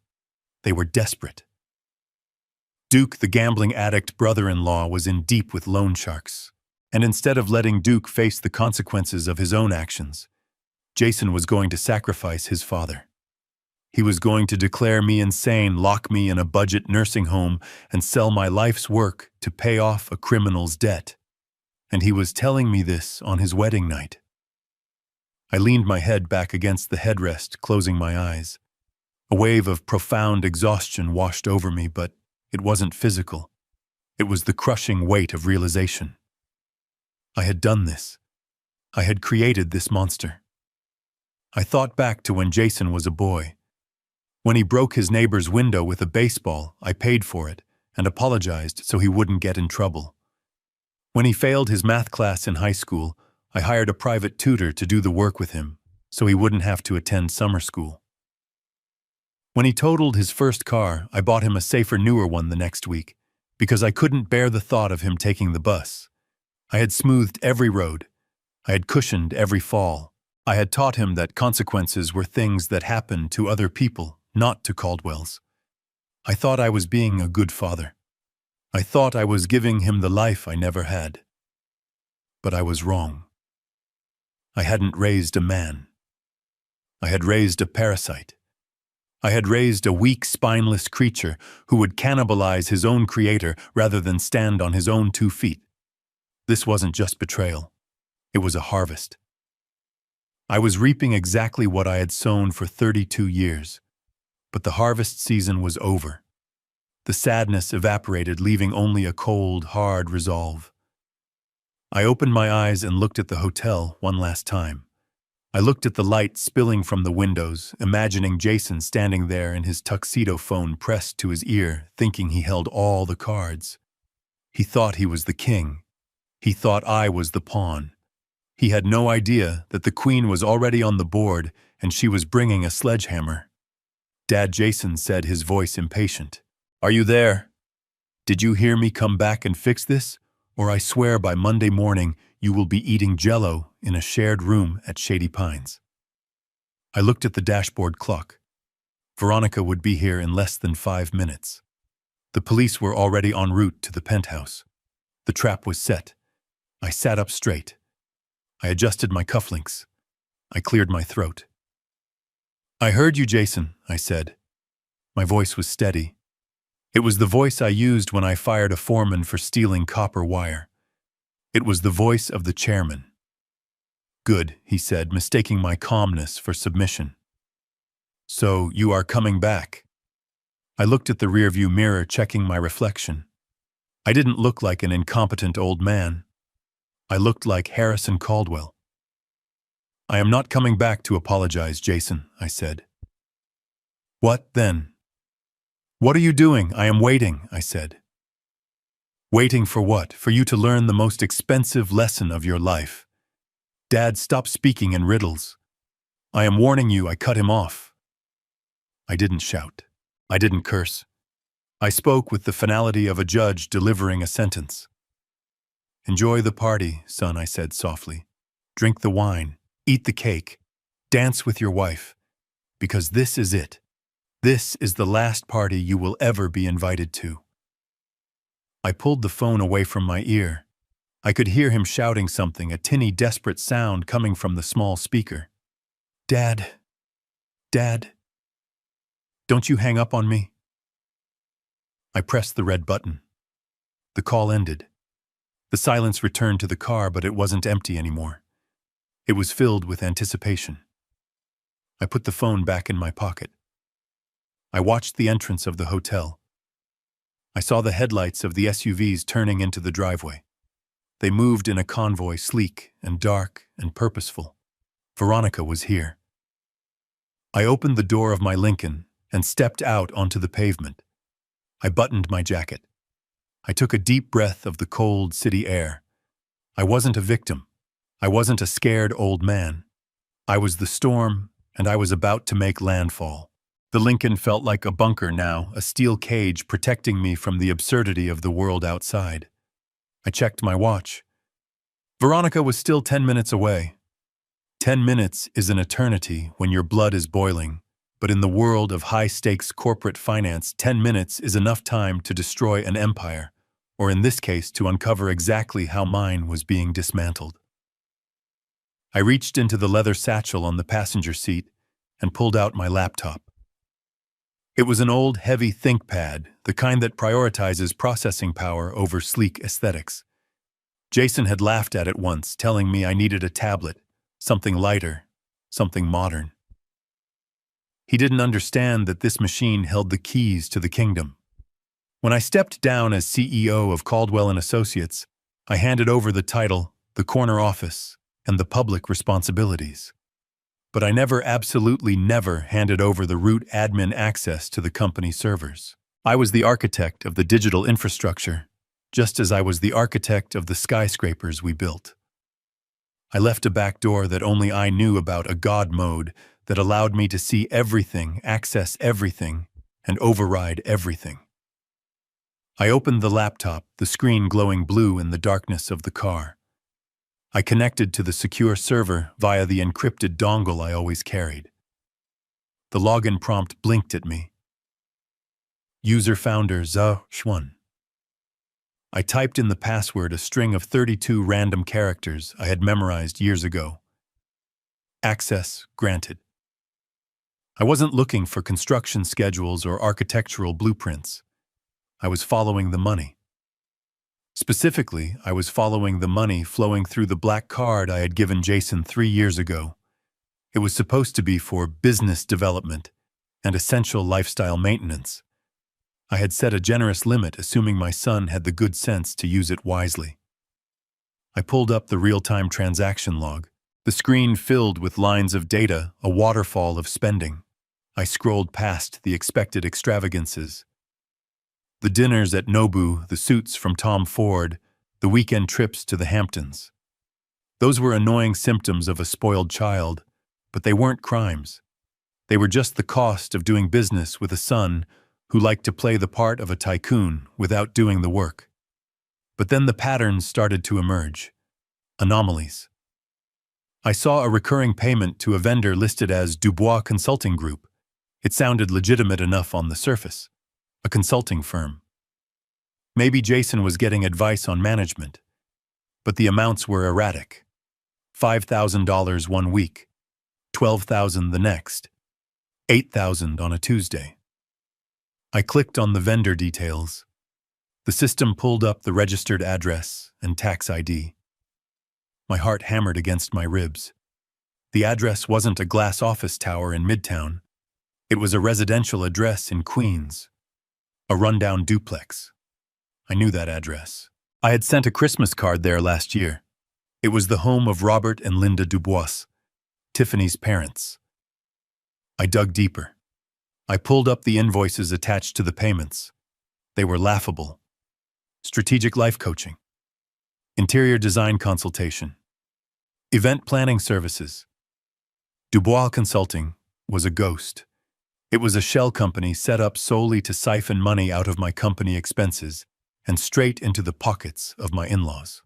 they were desperate. Duke, the gambling addict brother-in-law, was in deep with loan sharks. And instead of letting Duke face the consequences of his own actions, Jason was going to sacrifice his father. He was going to declare me insane, lock me in a budget nursing home, and sell my life's work to pay off a criminal's debt. And he was telling me this on his wedding night. I leaned my head back against the headrest, closing my eyes. A wave of profound exhaustion washed over me, but it wasn't physical. It was the crushing weight of realization. I had done this. I had created this monster. I thought back to when Jason was a boy. When he broke his neighbor's window with a baseball, I paid for it and apologized so he wouldn't get in trouble. When he failed his math class in high school, I hired a private tutor to do the work with him so he wouldn't have to attend summer school. When he totaled his first car, I bought him a safer, newer one the next week because I couldn't bear the thought of him taking the bus. I had smoothed every road. I had cushioned every fall. I had taught him that consequences were things that happened to other people, not to Caldwell's. I thought I was being a good father. I thought I was giving him the life I never had. But I was wrong. I hadn't raised a man. I had raised a parasite. I had raised a weak, spineless creature who would cannibalize his own creator rather than stand on his own 2 feet. This wasn't just betrayal. It was a harvest. I was reaping exactly what I had sown for 32 years. But the harvest season was over. The sadness evaporated, leaving only a cold, hard resolve. I opened my eyes and looked at the hotel one last time. I looked at the light spilling from the windows, imagining Jason standing there in his tuxedo, phone pressed to his ear, thinking he held all the cards. He thought he was the king. He thought I was the pawn. He had no idea that the queen was already on the board and she was bringing a sledgehammer. Dad, Jason said, his voice impatient. Are you there? Did you hear me come back and fix this? Or I swear by Monday morning you will be eating Jell-O in a shared room at Shady Pines. I looked at the dashboard clock. Veronica would be here in less than 5 minutes. The police were already en route to the penthouse. The trap was set. I sat up straight. I adjusted my cufflinks. I cleared my throat. I heard you, Jason, I said. My voice was steady. It was the voice I used when I fired a foreman for stealing copper wire. It was the voice of the chairman. Good, he said, mistaking my calmness for submission. So you are coming back. I looked at the rearview mirror, checking my reflection. I didn't look like an incompetent old man. I looked like Harrison Caldwell. I am not coming back to apologize, Jason, I said. What then? What are you doing? I am waiting, I said. Waiting for what? For you to learn the most expensive lesson of your life. Dad, stop speaking in riddles. I am warning you, I cut him off. I didn't shout. I didn't curse. I spoke with the finality of a judge delivering a sentence. Enjoy the party, son, I said softly. Drink the wine, eat the cake, dance with your wife, because this is it. This is the last party you will ever be invited to. I pulled the phone away from my ear. I could hear him shouting something, a tinny, desperate sound coming from the small speaker. Dad, don't you hang up on me. I pressed the red button. The call ended. The silence returned to the car, but it wasn't empty anymore. It was filled with anticipation. I put the phone back in my pocket. I watched the entrance of the hotel. I saw the headlights of the SUVs turning into the driveway. They moved in a convoy, sleek and dark and purposeful. Veronica was here. I opened the door of my Lincoln and stepped out onto the pavement. I buttoned my jacket. I took a deep breath of the cold city air. I wasn't a victim. I wasn't a scared old man. I was the storm, and I was about to make landfall. The Lincoln felt like a bunker now, a steel cage protecting me from the absurdity of the world outside. I checked my watch. Veronica was still 10 minutes away. 10 minutes is an eternity when your blood is boiling, but in the world of high-stakes corporate finance, 10 minutes is enough time to destroy an empire or in this case, to uncover exactly how mine was being dismantled. I reached into the leather satchel on the passenger seat and pulled out my laptop. It was an old, heavy ThinkPad, the kind that prioritizes processing power over sleek aesthetics. Jason had laughed at it once, telling me I needed a tablet, something lighter, something modern. He didn't understand that this machine held the keys to the kingdom. When I stepped down as CEO of Caldwell & Associates, I handed over the title, the corner office, and the public responsibilities. But I absolutely never handed over the root admin access to the company servers. I was the architect of the digital infrastructure, just as I was the architect of the skyscrapers we built. I left a back door that only I knew about, a God mode that allowed me to see everything, access everything, and override everything. I opened the laptop, the screen glowing blue in the darkness of the car. I connected to the secure server via the encrypted dongle I always carried. The login prompt blinked at me. User founder Zhao Xuan. I typed in the password, a string of 32 random characters I had memorized years ago. Access granted. I wasn't looking for construction schedules or architectural blueprints. I was following the money. Specifically, I was following the money flowing through the black card I had given Jason 3 years ago. It was supposed to be for business development and essential lifestyle maintenance. I had set a generous limit, assuming my son had the good sense to use it wisely. I pulled up the real-time transaction log. The screen filled with lines of data, a waterfall of spending. I scrolled past the expected extravagances. The dinners at Nobu, the suits from Tom Ford, the weekend trips to the Hamptons. Those were annoying symptoms of a spoiled child, but they weren't crimes. They were just the cost of doing business with a son who liked to play the part of a tycoon without doing the work. But then the patterns started to emerge. Anomalies. I saw a recurring payment to a vendor listed as Dubois Consulting Group. It sounded legitimate enough on the surface. A consulting firm. Maybe Jason was getting advice on management. But the amounts were erratic. $5,000 one week, $12,000 the next, $8,000 on a Tuesday. I clicked on the vendor details. The system pulled up the registered address and tax ID. My heart hammered against my ribs. The address wasn't a glass office tower in Midtown. It was a residential address in Queens. A rundown duplex. I knew that address. I had sent a Christmas card there last year. It was the home of Robert and Linda Dubois, Tiffany's parents. I dug deeper. I pulled up the invoices attached to the payments. They were laughable. Strategic life coaching. Interior design consultation. Event planning services. Dubois Consulting was a ghost. It was a shell company set up solely to siphon money out of my company expenses and straight into the pockets of my in-laws.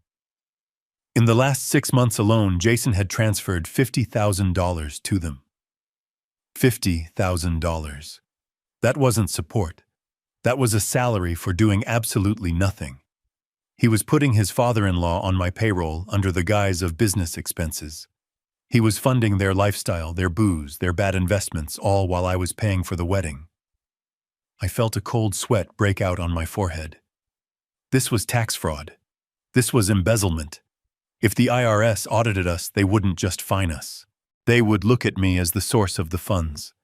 In the last 6 months alone, Jason had transferred $50,000 to them. $50,000. That wasn't support. That was a salary for doing absolutely nothing. He was putting his father-in-law on my payroll under the guise of business expenses. He was funding their lifestyle, their booze, their bad investments, all while I was paying for the wedding. I felt a cold sweat break out on my forehead. This was tax fraud. This was embezzlement. If the IRS audited us, they wouldn't just fine us. They would look at me as the source of the funds.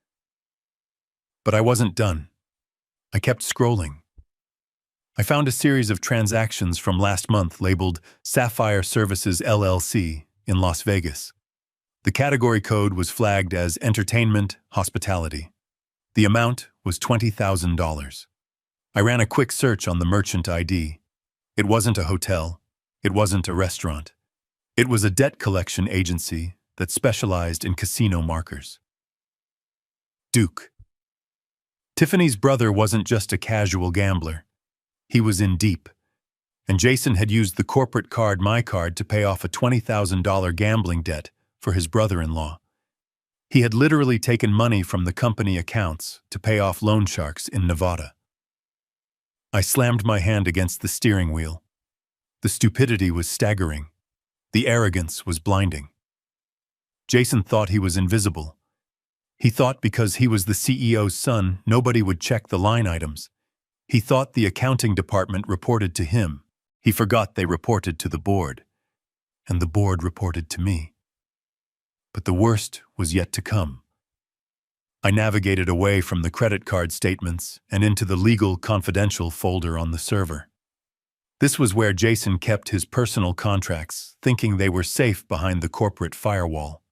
But I wasn't done. I kept scrolling. I found a series of transactions from last month labeled Sapphire Services LLC in Las Vegas. The category code was flagged as entertainment, hospitality. The amount was $20,000. I ran a quick search on the merchant ID. It wasn't a hotel. It wasn't a restaurant. It was a debt collection agency that specialized in casino markers. Duke. Tiffany's brother wasn't just a casual gambler. He was in deep. And Jason had used the corporate card, my card, to pay off a $20,000 gambling debt for his brother-in-law. He had literally taken money from the company accounts to pay off loan sharks in Nevada. I slammed my hand against the steering wheel. The stupidity was staggering. The arrogance was blinding. Jason thought he was invisible. He thought because he was the CEO's son, nobody would check the line items. He thought the accounting department reported to him. He forgot they reported to the board. And the board reported to me. But the worst was yet to come. I navigated away from the credit card statements and into the legal confidential folder on the server. This was where Jason kept his personal contracts, thinking they were safe behind the corporate firewall.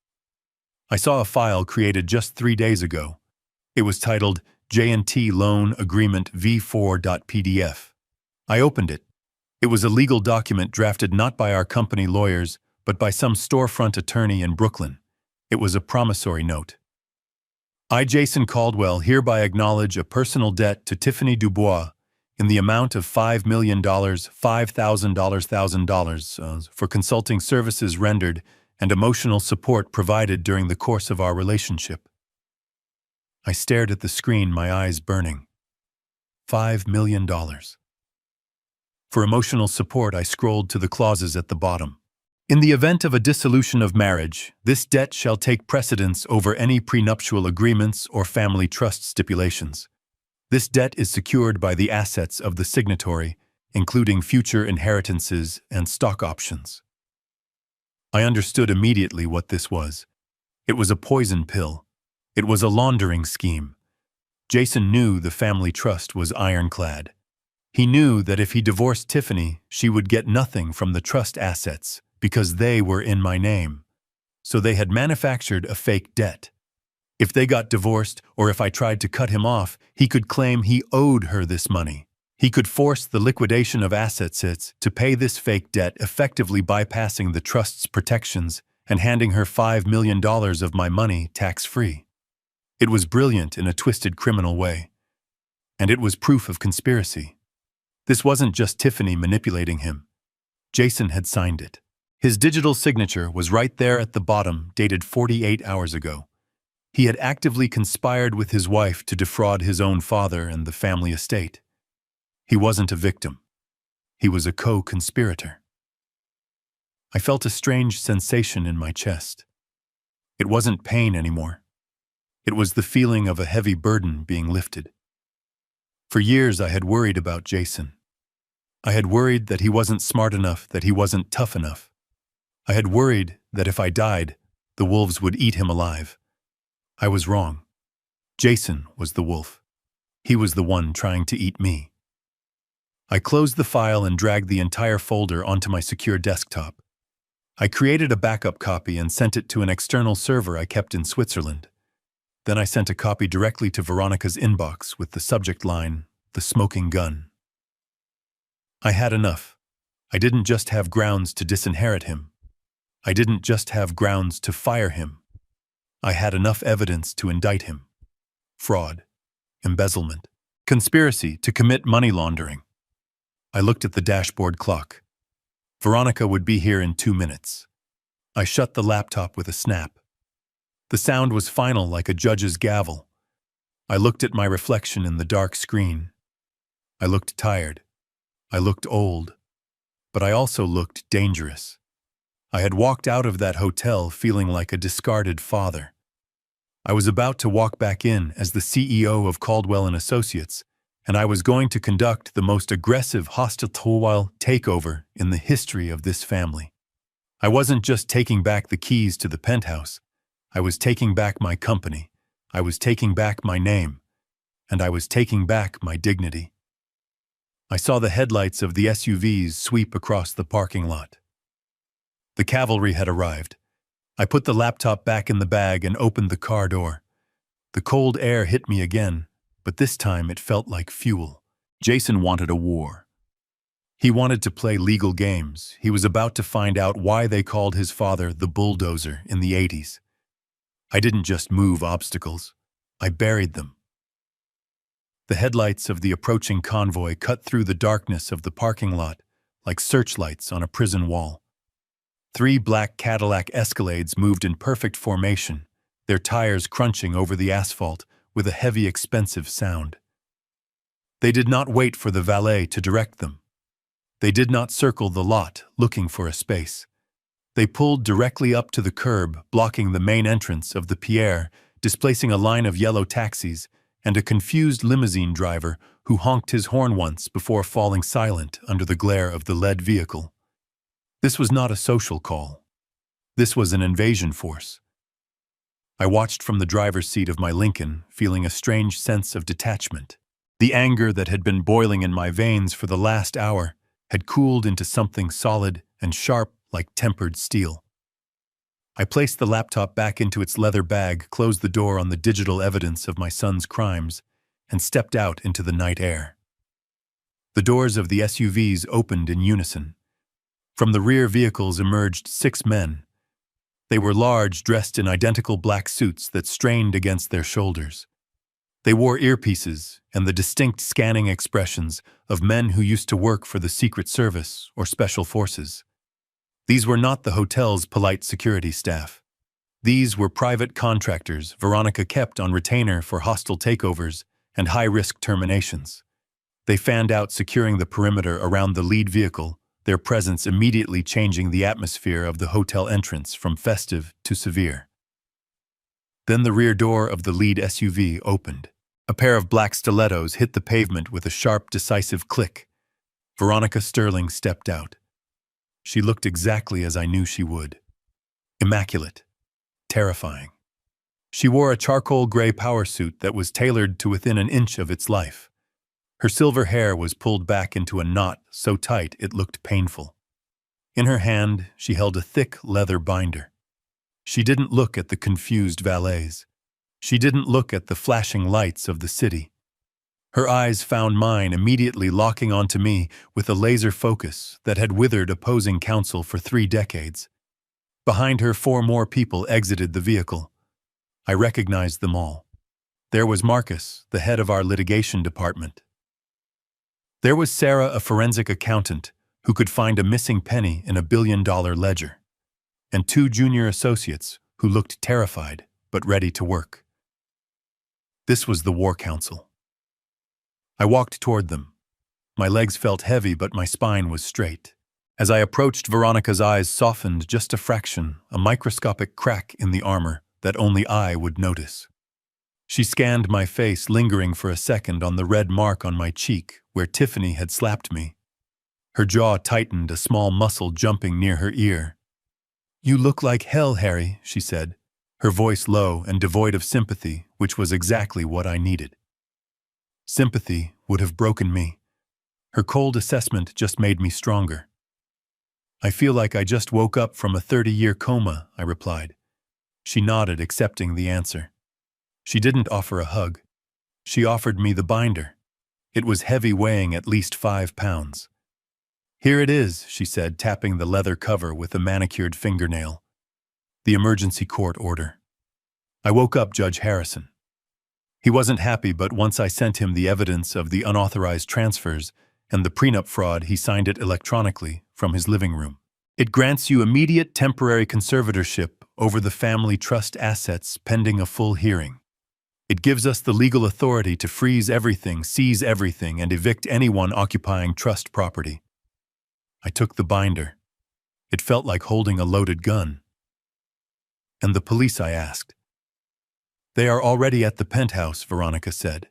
I saw a file created just 3 days ago. It was titled J&T Loan Agreement V4.pdf. I opened it. It was a legal document drafted not by our company lawyers, but by some storefront attorney in Brooklyn. It was a promissory note. I, Jason Caldwell, hereby acknowledge a personal debt to Tiffany Dubois in the amount of $5 million, $1,000 for consulting services rendered and emotional support provided during the course of our relationship. I stared at the screen, my eyes burning. $5 million. For emotional support, I scrolled to the clauses at the bottom. In the event of a dissolution of marriage, this debt shall take precedence over any prenuptial agreements or family trust stipulations. This debt is secured by the assets of the signatory, including future inheritances and stock options. I understood immediately what this was. It was a poison pill. It was a laundering scheme. Jason knew the family trust was ironclad. He knew that if he divorced Tiffany, she would get nothing from the trust assets because they were in my name. So they had manufactured a fake debt. If they got divorced, or if I tried to cut him off, he could claim he owed her this money. He could force the liquidation of assets to pay this fake debt, effectively bypassing the trust's protections and handing her $5 million of my money tax-free. It was brilliant in a twisted criminal way. And it was proof of conspiracy. This wasn't just Tiffany manipulating him. Jason had signed it. His digital signature was right there at the bottom, dated 48 hours ago. He had actively conspired with his wife to defraud his own father and the family estate. He wasn't a victim. He was a co-conspirator. I felt a strange sensation in my chest. It wasn't pain anymore. It was the feeling of a heavy burden being lifted. For years I had worried about Jason. I had worried that he wasn't smart enough, that he wasn't tough enough. I had worried that if I died, the wolves would eat him alive. I was wrong. Jason was the wolf. He was the one trying to eat me. I closed the file and dragged the entire folder onto my secure desktop. I created a backup copy and sent it to an external server I kept in Switzerland. Then I sent a copy directly to Veronica's inbox with the subject line, "The Smoking Gun." I had enough. I didn't just have grounds to disinherit him. I didn't just have grounds to fire him. I had enough evidence to indict him. Fraud, embezzlement, conspiracy to commit money laundering. I looked at the dashboard clock. Veronica would be here in 2 minutes. I shut the laptop with a snap. The sound was final, like a judge's gavel. I looked at my reflection in the dark screen. I looked tired. I looked old. But I also looked dangerous. I had walked out of that hotel feeling like a discarded father. I was about to walk back in as the CEO of Caldwell & Associates, and I was going to conduct the most aggressive hostile takeover in the history of this family. I wasn't just taking back the keys to the penthouse. I was taking back my company. I was taking back my name. And I was taking back my dignity. I saw the headlights of the SUVs sweep across the parking lot. The cavalry had arrived. I put the laptop back in the bag and opened the car door. The cold air hit me again, but this time it felt like fuel. Jason wanted a war. He wanted to play legal games. He was about to find out why they called his father the bulldozer in the 80s. I didn't just move obstacles. I buried them. The headlights of the approaching convoy cut through the darkness of the parking lot like searchlights on a prison wall. 3 black Cadillac Escalades moved in perfect formation, their tires crunching over the asphalt with a heavy, expensive sound. They did not wait for the valet to direct them. They did not circle the lot, looking for a space. They pulled directly up to the curb, blocking the main entrance of the Pierre, displacing a line of yellow taxis and a confused limousine driver who honked his horn once before falling silent under the glare of the lead vehicle. This was not a social call. This was an invasion force. I watched from the driver's seat of my Lincoln, feeling a strange sense of detachment. The anger that had been boiling in my veins for the last hour had cooled into something solid and sharp like tempered steel. I placed the laptop back into its leather bag, closed the door on the digital evidence of my son's crimes, and stepped out into the night air. The doors of the SUVs opened in unison. From the rear vehicles emerged 6 men. They were large, dressed in identical black suits that strained against their shoulders. They wore earpieces and the distinct scanning expressions of men who used to work for the Secret Service or Special Forces. These were not the hotel's polite security staff. These were private contractors Veronica kept on retainer for hostile takeovers and high-risk terminations. They fanned out, securing the perimeter around the lead vehicle, their presence immediately changing the atmosphere of the hotel entrance from festive to severe. Then the rear door of the lead SUV opened. A pair of black stilettos hit the pavement with a sharp, decisive click. Veronica Sterling stepped out. She looked exactly as I knew she would. Immaculate. Terrifying. She wore a charcoal gray power suit that was tailored to within an inch of its life. Her silver hair was pulled back into a knot so tight it looked painful. In her hand, she held a thick leather binder. She didn't look at the confused valets. She didn't look at the flashing lights of the city. Her eyes found mine, immediately locking onto me with a laser focus that had withered opposing counsel for 3 decades. Behind her, 4 more people exited the vehicle. I recognized them all. There was Marcus, the head of our litigation department. There was Sarah, a forensic accountant who could find a missing penny in a billion-dollar ledger, and 2 junior associates who looked terrified but ready to work. This was the War Council. I walked toward them. My legs felt heavy, but my spine was straight. As I approached, Veronica's eyes softened just a fraction, a microscopic crack in the armor that only I would notice. She scanned my face, lingering for a second on the red mark on my cheek where Tiffany had slapped me. Her jaw tightened, a small muscle jumping near her ear. "You look like hell, Harry," she said, her voice low and devoid of sympathy, which was exactly what I needed. Sympathy would have broken me. Her cold assessment just made me stronger. "I feel like I just woke up from a 30-year coma," I replied. She nodded, accepting the answer. She didn't offer a hug. She offered me the binder. It was heavy, weighing at least 5 pounds. "Here it is," she said, tapping the leather cover with a manicured fingernail. "The emergency court order." I woke up Judge Harrison. He wasn't happy, but once I sent him the evidence of the unauthorized transfers and the prenup fraud, he signed it electronically from his living room. "It grants you immediate temporary conservatorship over the family trust assets pending a full hearing. It gives us the legal authority to freeze everything, seize everything, and evict anyone occupying trust property." I took the binder. It felt like holding a loaded gun. "And the police?" I asked. "They are already at the penthouse," Veronica said.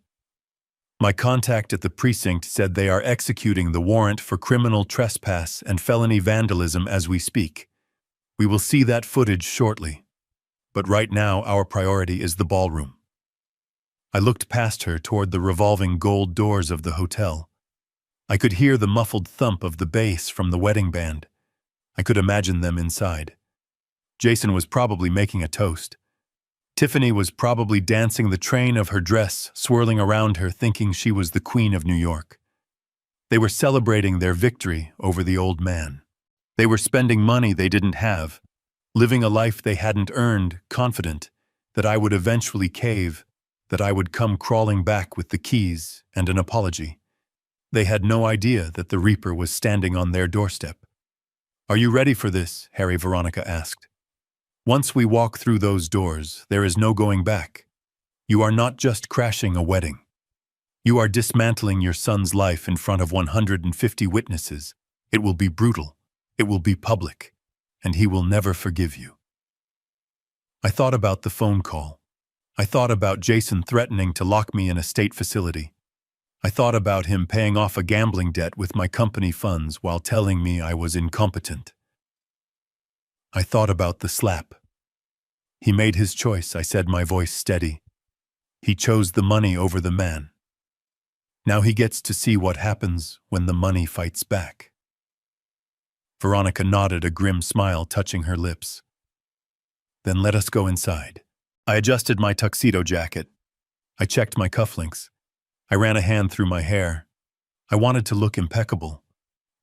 "My contact at the precinct said they are executing the warrant for criminal trespass and felony vandalism as we speak. We will see that footage shortly. But right now, our priority is the ballroom." I looked past her toward the revolving gold doors of the hotel. I could hear the muffled thump of the bass from the wedding band. I could imagine them inside. Jason was probably making a toast. Tiffany was probably dancing, the train of her dress swirling around her, thinking she was the Queen of New York. They were celebrating their victory over the old man. They were spending money they didn't have, living a life they hadn't earned, confident that I would eventually cave, that I would come crawling back with the keys and an apology. They had no idea that the Reaper was standing on their doorstep. "Are you ready for this?" Harry, Veronica asked. "Once we walk through those doors, there is no going back. You are not just crashing a wedding. You are dismantling your son's life in front of 150 witnesses. It will be brutal. It will be public. And he will never forgive you. I thought about the phone call. I thought about Jason threatening to lock me in a state facility. I thought about him paying off a gambling debt with my company funds while telling me I was incompetent. I thought about the slap. He made his choice, I said, my voice steady. He chose the money over the man. Now he gets to see what happens when the money fights back. Veronica nodded, a grim smile touching her lips. Then let us go inside. I adjusted my tuxedo jacket. I checked my cufflinks. I ran a hand through my hair. I wanted to look impeccable.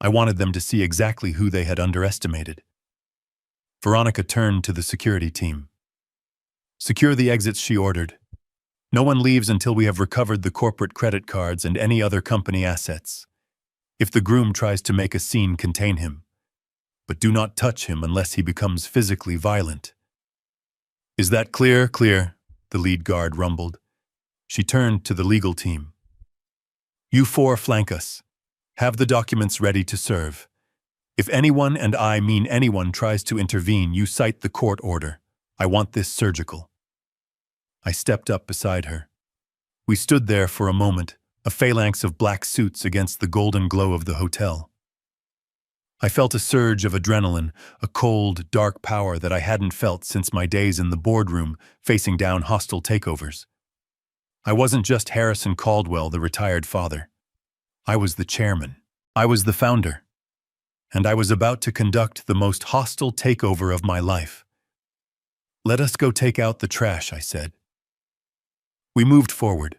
I wanted them to see exactly who they had underestimated. Veronica turned to the security team. Secure the exits, she ordered. No one leaves until we have recovered the corporate credit cards and any other company assets. If the groom tries to make a scene, contain him. But do not touch him unless he becomes physically violent. Is that clear? Clear, the lead guard rumbled. She turned to the legal team. You four flank us. Have the documents ready to serve. If anyone, and I mean anyone, tries to intervene, you cite the court order. I want this surgical. I stepped up beside her. We stood there for a moment, a phalanx of black suits against the golden glow of the hotel. I felt a surge of adrenaline, a cold, dark power that I hadn't felt since my days in the boardroom facing down hostile takeovers. I wasn't just Harrison Caldwell, the retired father. I was the chairman. I was the founder. And I was about to conduct the most hostile takeover of my life. Let us go take out the trash, I said. We moved forward.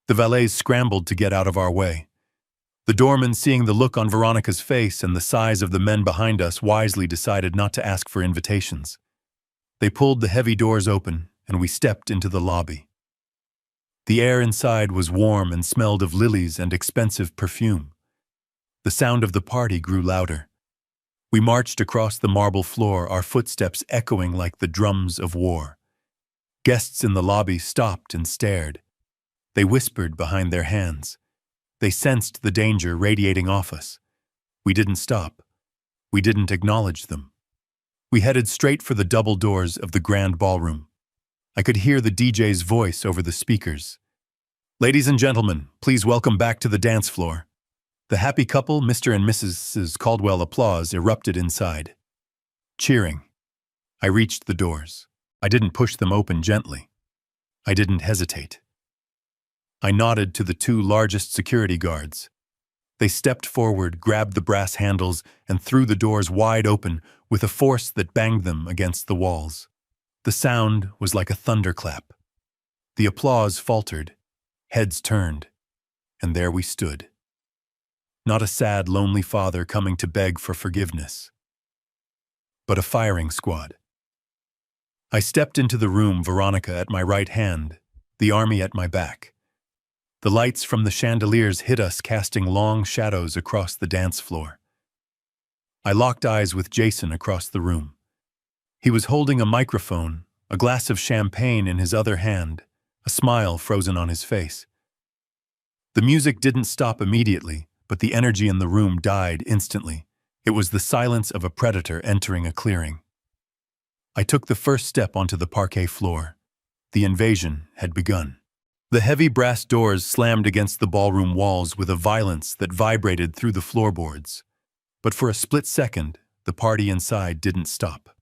The valets scrambled to get out of our way. The doorman, seeing the look on Veronica's face and the size of the men behind us, wisely decided not to ask for invitations. They pulled the heavy doors open, and we stepped into the lobby. The air inside was warm and smelled of lilies and expensive perfume. The sound of the party grew louder. We marched across the marble floor, our footsteps echoing like the drums of war. Guests in the lobby stopped and stared. They whispered behind their hands. They sensed the danger radiating off us. We didn't stop. We didn't acknowledge them. We headed straight for the double doors of the grand ballroom. I could hear the DJ's voice over the speakers. Ladies and gentlemen, please welcome back to the dance floor. The happy couple, Mr. and Mrs. Caldwell. Applause erupted inside. Cheering. I reached the doors. I didn't push them open gently. I didn't hesitate. I nodded to the two largest security guards. They stepped forward, grabbed the brass handles, and threw the doors wide open with a force that banged them against the walls. The sound was like a thunderclap. The applause faltered, heads turned, and there we stood. Not a sad, lonely father coming to beg for forgiveness, but a firing squad. I stepped into the room, Veronica at my right hand, the army at my back. The lights from the chandeliers hit us, casting long shadows across the dance floor. I locked eyes with Jason across the room. He was holding a microphone, a glass of champagne in his other hand, a smile frozen on his face. The music didn't stop immediately, but the energy in the room died instantly. It was the silence of a predator entering a clearing. I took the first step onto the parquet floor. The invasion had begun. The heavy brass doors slammed against the ballroom walls with a violence that vibrated through the floorboards. But for a split second, the party inside didn't stop.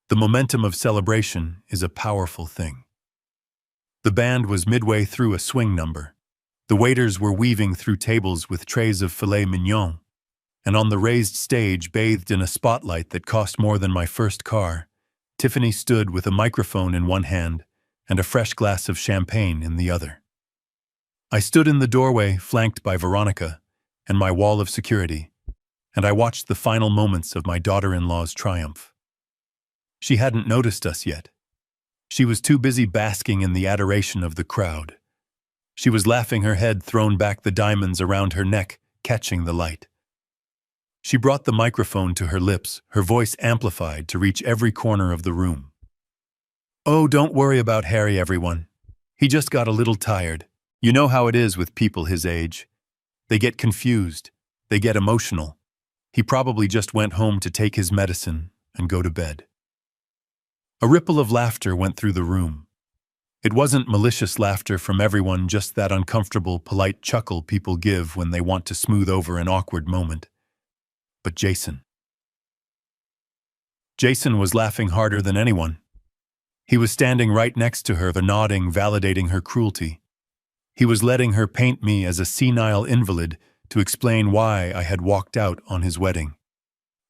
The momentum of celebration is a powerful thing. The band was midway through a swing number. The waiters were weaving through tables with trays of filet mignon. And on the raised stage, bathed in a spotlight that cost more than my first car, Tiffany stood with a microphone in one hand and a fresh glass of champagne in the other. I stood in the doorway, flanked by Veronica and my wall of security, and I watched the final moments of my daughter-in-law's triumph. She hadn't noticed us yet. She was too busy basking in the adoration of the crowd. She was laughing, her head thrown back, the diamonds around her neck catching the light. She brought the microphone to her lips, her voice amplified to reach every corner of the room. "Oh, don't worry about Harry, everyone. He just got a little tired. You know how it is with people his age. They get confused. They get emotional. He probably just went home to take his medicine and go to bed. A ripple of laughter went through the room. It wasn't malicious laughter from everyone, just that uncomfortable, polite chuckle people give when they want to smooth over an awkward moment. But Jason was laughing harder than anyone. He was standing right next to her, nodding, validating her cruelty. He was letting her paint me as a senile invalid to explain why I had walked out on his wedding.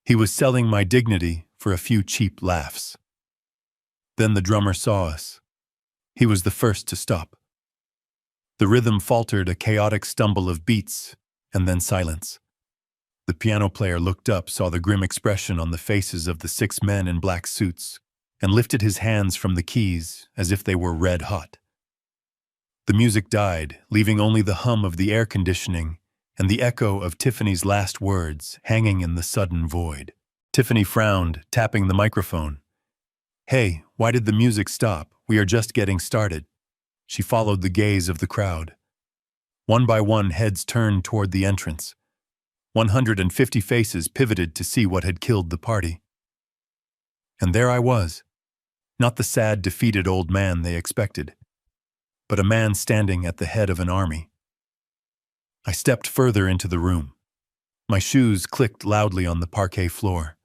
He was selling my dignity for a few cheap laughs. Then the drummer saw us. He was the first to stop. The rhythm faltered, a chaotic stumble of beats, and then silence. The piano player looked up, saw the grim expression on the faces of the 6 men in black suits, and lifted his hands from the keys as if they were red hot. The music died, leaving only the hum of the air conditioning and the echo of Tiffany's last words hanging in the sudden void. Tiffany frowned, tapping the microphone. "Hey, why did the music stop? We are just getting started." She followed the gaze of the crowd. One by one, heads turned toward the entrance. 150 faces pivoted to see what had killed the party. And there I was, not the sad, defeated old man they expected, but a man standing at the head of an army. I stepped further into the room. My shoes clicked loudly on the parquet floor.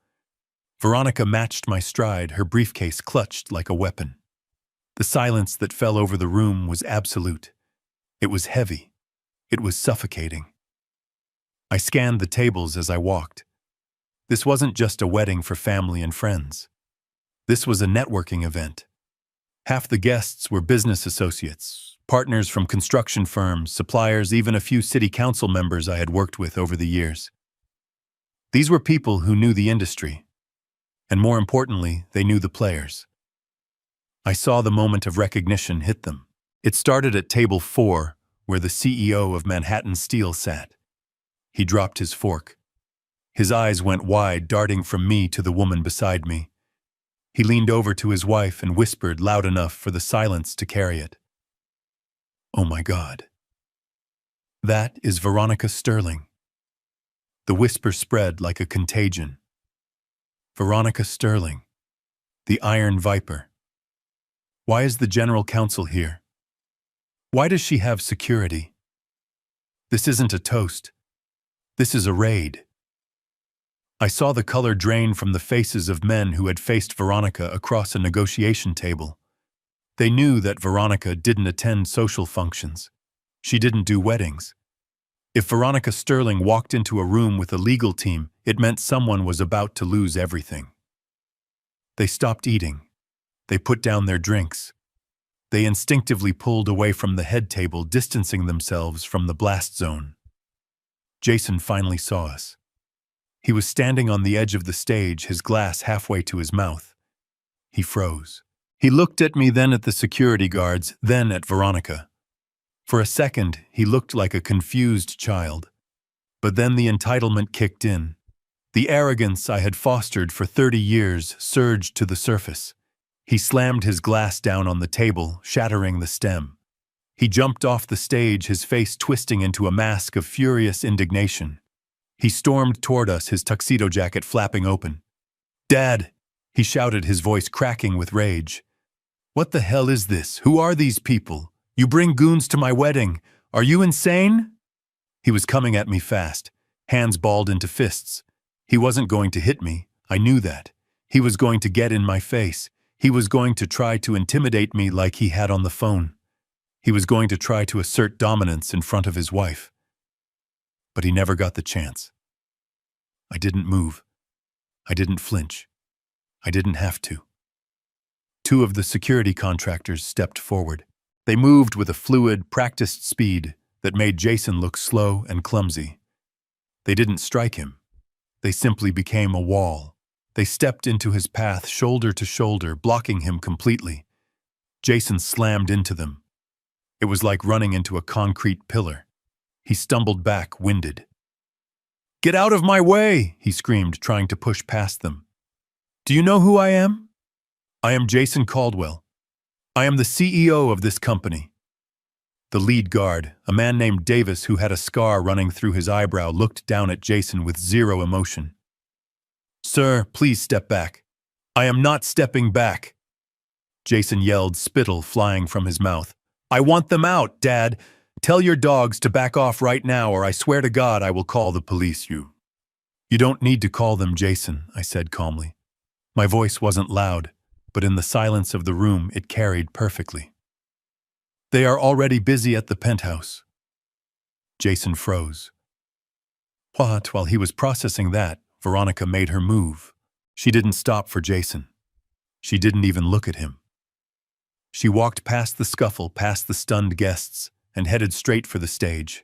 Veronica matched my stride, her briefcase clutched like a weapon. The silence that fell over the room was absolute. It was heavy. It was suffocating. I scanned the tables as I walked. This wasn't just a wedding for family and friends. This was a networking event. Half the guests were business associates, partners from construction firms, suppliers, even a few city council members I had worked with over the years. These were people who knew the industry, and more importantly, they knew the players. I saw the moment of recognition hit them. It started at table 4, where the CEO of Manhattan Steel sat. He dropped his fork. His eyes went wide, darting from me to the woman beside me. He leaned over to his wife and whispered loud enough for the silence to carry it. "Oh my God. That is Veronica Sterling." The whisper spread like a contagion. Veronica Sterling, the Iron Viper. Why is the General Counsel here? Why does she have security? This isn't a toast. This is a raid. I saw the color drain from the faces of men who had faced Veronica across a negotiation table. They knew that Veronica didn't attend social functions. She didn't do weddings. If Veronica Sterling walked into a room with a legal team, it meant someone was about to lose everything. They stopped eating. They put down their drinks. They instinctively pulled away from the head table, distancing themselves from the blast zone. Jason finally saw us. He was standing on the edge of the stage, his glass halfway to his mouth. He froze. He looked at me, then at the security guards, then at Veronica. For a second, he looked like a confused child. But then the entitlement kicked in. The arrogance I had fostered for 30 years surged to the surface. He slammed his glass down on the table, shattering the stem. He jumped off the stage, his face twisting into a mask of furious indignation. He stormed toward us, his tuxedo jacket flapping open. "Dad!" he shouted, his voice cracking with rage. "What the hell is this? Who are these people? You bring goons to my wedding. Are you insane?" He was coming at me fast, hands balled into fists. He wasn't going to hit me. I knew that. He was going to get in my face. He was going to try to intimidate me like he had on the phone. He was going to try to assert dominance in front of his wife. But he never got the chance. I didn't move. I didn't flinch. I didn't have to. 2 of the security contractors stepped forward. They moved with a fluid, practiced speed that made Jason look slow and clumsy. They didn't strike him. They simply became a wall. They stepped into his path, shoulder to shoulder, blocking him completely. Jason slammed into them. It was like running into a concrete pillar. He stumbled back, winded. "Get out of my way!" he screamed, trying to push past them. "Do you know who I am? I am Jason Caldwell. I am the CEO of this company." The lead guard, a man named Davis who had a scar running through his eyebrow, looked down at Jason with zero emotion. "Sir, please step back." "I am not stepping back," Jason yelled, spittle flying from his mouth. "I want them out, Dad. Tell your dogs to back off right now, or I swear to God I will call the police. You don't need to call them, Jason," I said calmly. My voice wasn't loud, but in the silence of the room it carried perfectly. "They are already busy at the penthouse." Jason froze. What? While he was processing that, Veronica made her move. She didn't stop for Jason. She didn't even look at him. She walked past the scuffle, past the stunned guests, and headed straight for the stage.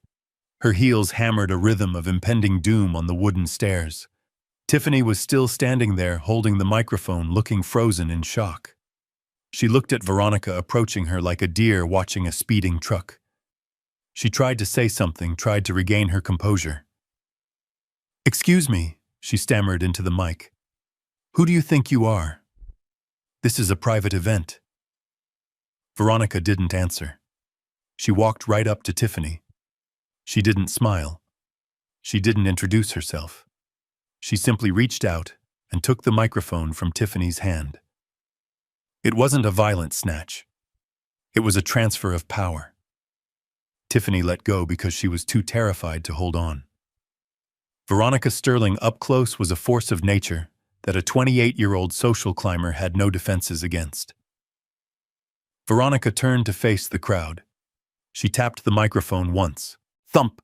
Her heels hammered a rhythm of impending doom on the wooden stairs. Tiffany was still standing there, holding the microphone, looking frozen in shock. She looked at Veronica approaching her like a deer watching a speeding truck. She tried to say something, tried to regain her composure. "Excuse me," she stammered into the mic. "Who do you think you are? This is a private event." Veronica didn't answer. She walked right up to Tiffany. She didn't smile. She didn't introduce herself. She simply reached out and took the microphone from Tiffany's hand. It wasn't a violent snatch. It was a transfer of power. Tiffany let go because she was too terrified to hold on. Veronica Sterling up close was a force of nature that a 28-year-old social climber had no defenses against. Veronica turned to face the crowd. She tapped the microphone once. Thump!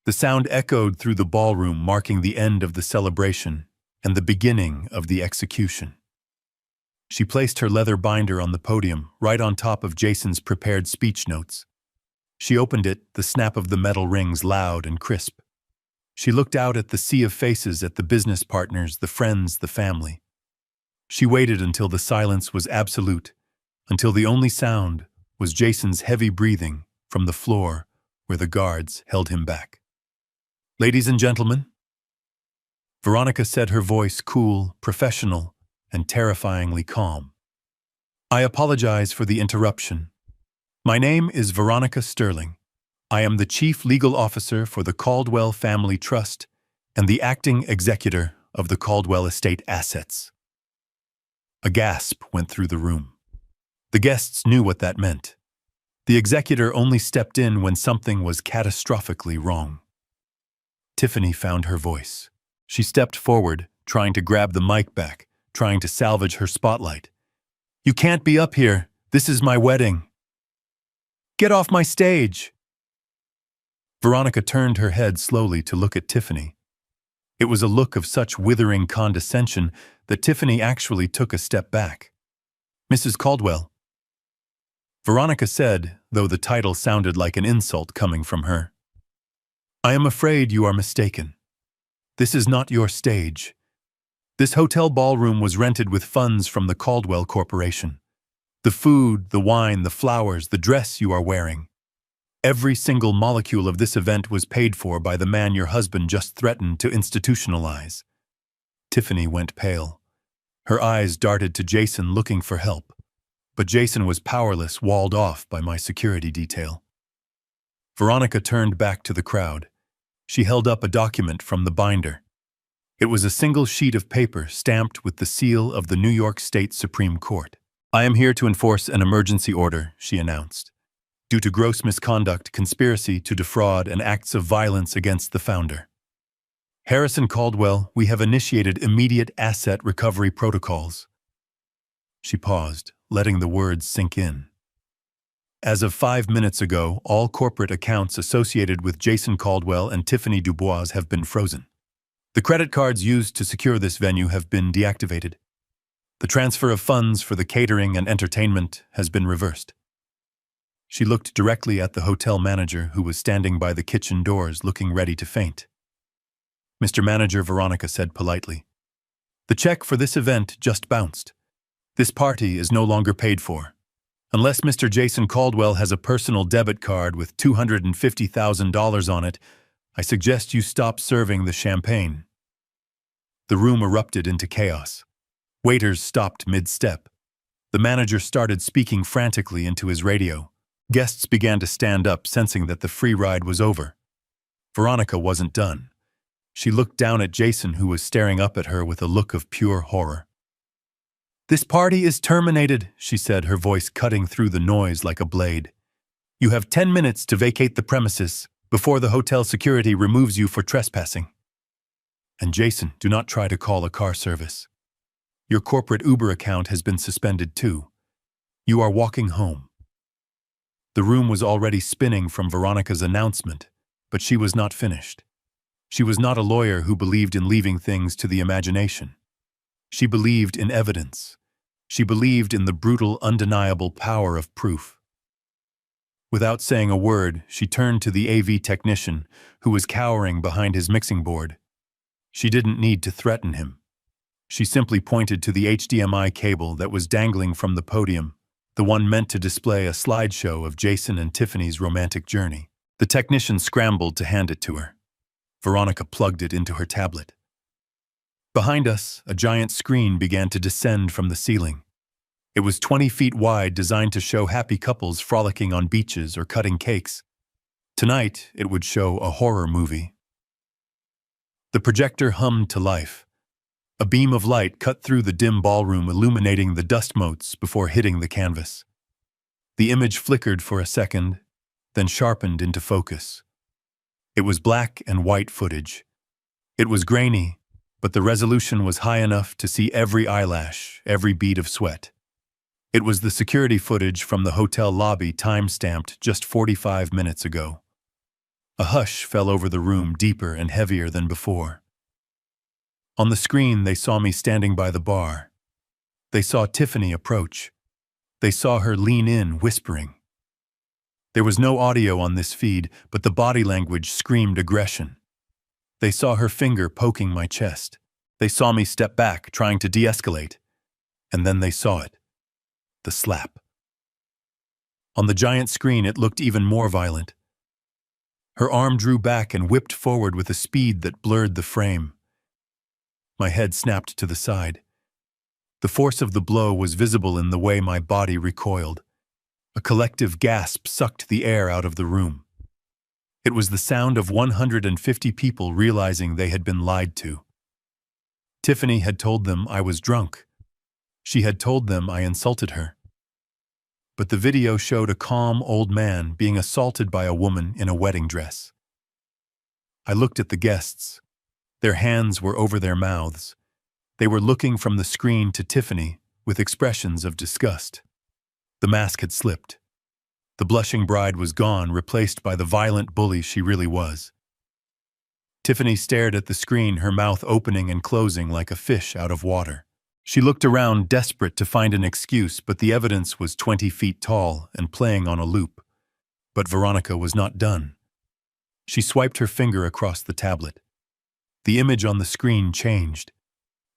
The sound echoed through the ballroom, marking the end of the celebration and the beginning of the execution. She placed her leather binder on the podium, right on top of Jason's prepared speech notes. She opened it, the snap of the metal rings loud and crisp. She looked out at the sea of faces, at the business partners, the friends, the family. She waited until the silence was absolute, until the only sound was Jason's heavy breathing from the floor where the guards held him back. "Ladies and gentlemen," Veronica said, her voice cool, professional, and terrifyingly calm. "I apologize for the interruption. My name is Veronica Sterling. I am the Chief Legal Officer for the Caldwell Family Trust and the Acting Executor of the Caldwell Estate Assets." A gasp went through the room. The guests knew what that meant. The executor only stepped in when something was catastrophically wrong. Tiffany found her voice. She stepped forward, trying to grab the mic back, trying to salvage her spotlight. "You can't be up here. This is my wedding. Get off my stage." Veronica turned her head slowly to look at Tiffany. It was a look of such withering condescension that Tiffany actually took a step back. "Mrs. Caldwell," Veronica said, though the title sounded like an insult coming from her, "I am afraid you are mistaken. This is not your stage. This hotel ballroom was rented with funds from the Caldwell Corporation. The food, the wine, the flowers, the dress you are wearing. Every single molecule of this event was paid for by the man your husband just threatened to institutionalize." Tiffany went pale. Her eyes darted to Jason, looking for help. But Jason was powerless, walled off by my security detail. Veronica turned back to the crowd. She held up a document from the binder. It was a single sheet of paper stamped with the seal of the New York State Supreme Court. "I am here to enforce an emergency order," she announced, "due to gross misconduct, conspiracy to defraud, and acts of violence against the founder. Harrison Caldwell, we have initiated immediate asset recovery protocols." She paused, letting the words sink in. "As of 5 minutes ago, all corporate accounts associated with Jason Caldwell and Tiffany Dubois have been frozen. The credit cards used to secure this venue have been deactivated. The transfer of funds for the catering and entertainment has been reversed." She looked directly at the hotel manager, who was standing by the kitchen doors looking ready to faint. "Mr. Manager," Veronica said politely, "the check for this event just bounced. This party is no longer paid for. Unless Mr. Jason Caldwell has a personal debit card with $250,000 on it, I suggest you stop serving the champagne." The room erupted into chaos. Waiters stopped mid-step. The manager started speaking frantically into his radio. Guests began to stand up, sensing that the free ride was over. Veronica wasn't done. She looked down at Jason, who was staring up at her with a look of pure horror. "This party is terminated," she said, her voice cutting through the noise like a blade. "You have 10 minutes to vacate the premises before the hotel security removes you for trespassing. And Jason, do not try to call a car service. Your corporate Uber account has been suspended too. You are walking home." The room was already spinning from Veronica's announcement, but she was not finished. She was not a lawyer who believed in leaving things to the imagination. She believed in evidence. She believed in the brutal, undeniable power of proof. Without saying a word, she turned to the AV technician, who was cowering behind his mixing board. She didn't need to threaten him. She simply pointed to the HDMI cable that was dangling from the podium, the one meant to display a slideshow of Jason and Tiffany's romantic journey. The technician scrambled to hand it to her. Veronica plugged it into her tablet. Behind us, a giant screen began to descend from the ceiling. It was 20 feet wide, designed to show happy couples frolicking on beaches or cutting cakes. Tonight, it would show a horror movie. The projector hummed to life. A beam of light cut through the dim ballroom, illuminating the dust motes before hitting the canvas. The image flickered for a second, then sharpened into focus. It was black and white footage. It was grainy, but the resolution was high enough to see every eyelash, every bead of sweat. It was the security footage from the hotel lobby, time-stamped just 45 minutes ago. A hush fell over the room, deeper and heavier than before. On the screen, they saw me standing by the bar. They saw Tiffany approach. They saw her lean in, whispering. There was no audio on this feed, but the body language screamed aggression. They saw her finger poking my chest. They saw me step back, trying to de-escalate. And then they saw it. The slap. On the giant screen, it looked even more violent. Her arm drew back and whipped forward with a speed that blurred the frame. My head snapped to the side. The force of the blow was visible in the way my body recoiled. A collective gasp sucked the air out of the room. It was the sound of 150 people realizing they had been lied to. Tiffany had told them I was drunk. She had told them I insulted her. But the video showed a calm old man being assaulted by a woman in a wedding dress. I looked at the guests. Their hands were over their mouths. They were looking from the screen to Tiffany with expressions of disgust. The mask had slipped. The blushing bride was gone, replaced by the violent bully she really was. Tiffany stared at the screen, her mouth opening and closing like a fish out of water. She looked around, desperate to find an excuse, but the evidence was 20 feet tall and playing on a loop. But Veronica was not done. She swiped her finger across the tablet. The image on the screen changed.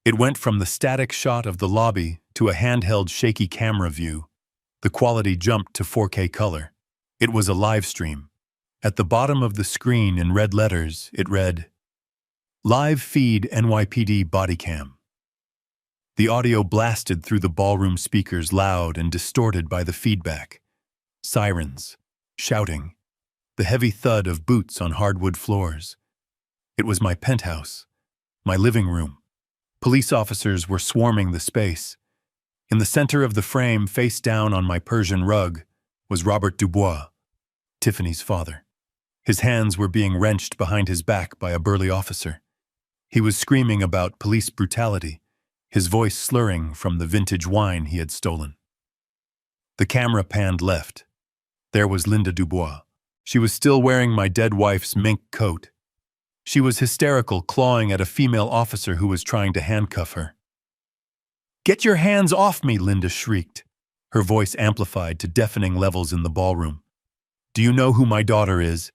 It went from the static shot of the lobby to a handheld shaky camera view. The quality jumped to 4K color. It was a live stream. At the bottom of the screen in red letters, it read, "Live feed NYPD body cam." The audio blasted through the ballroom speakers, loud and distorted by the feedback. Sirens, shouting, the heavy thud of boots on hardwood floors. It was my penthouse, my living room. Police officers were swarming the space. In the center of the frame, face down on my Persian rug, was Robert Dubois, Tiffany's father. His hands were being wrenched behind his back by a burly officer. He was screaming about police brutality, his voice slurring from the vintage wine he had stolen. The camera panned left. There was Linda Dubois. She was still wearing my dead wife's mink coat. She was hysterical, clawing at a female officer who was trying to handcuff her. "Get your hands off me," Linda shrieked, her voice amplified to deafening levels in the ballroom. "Do you know who my daughter is?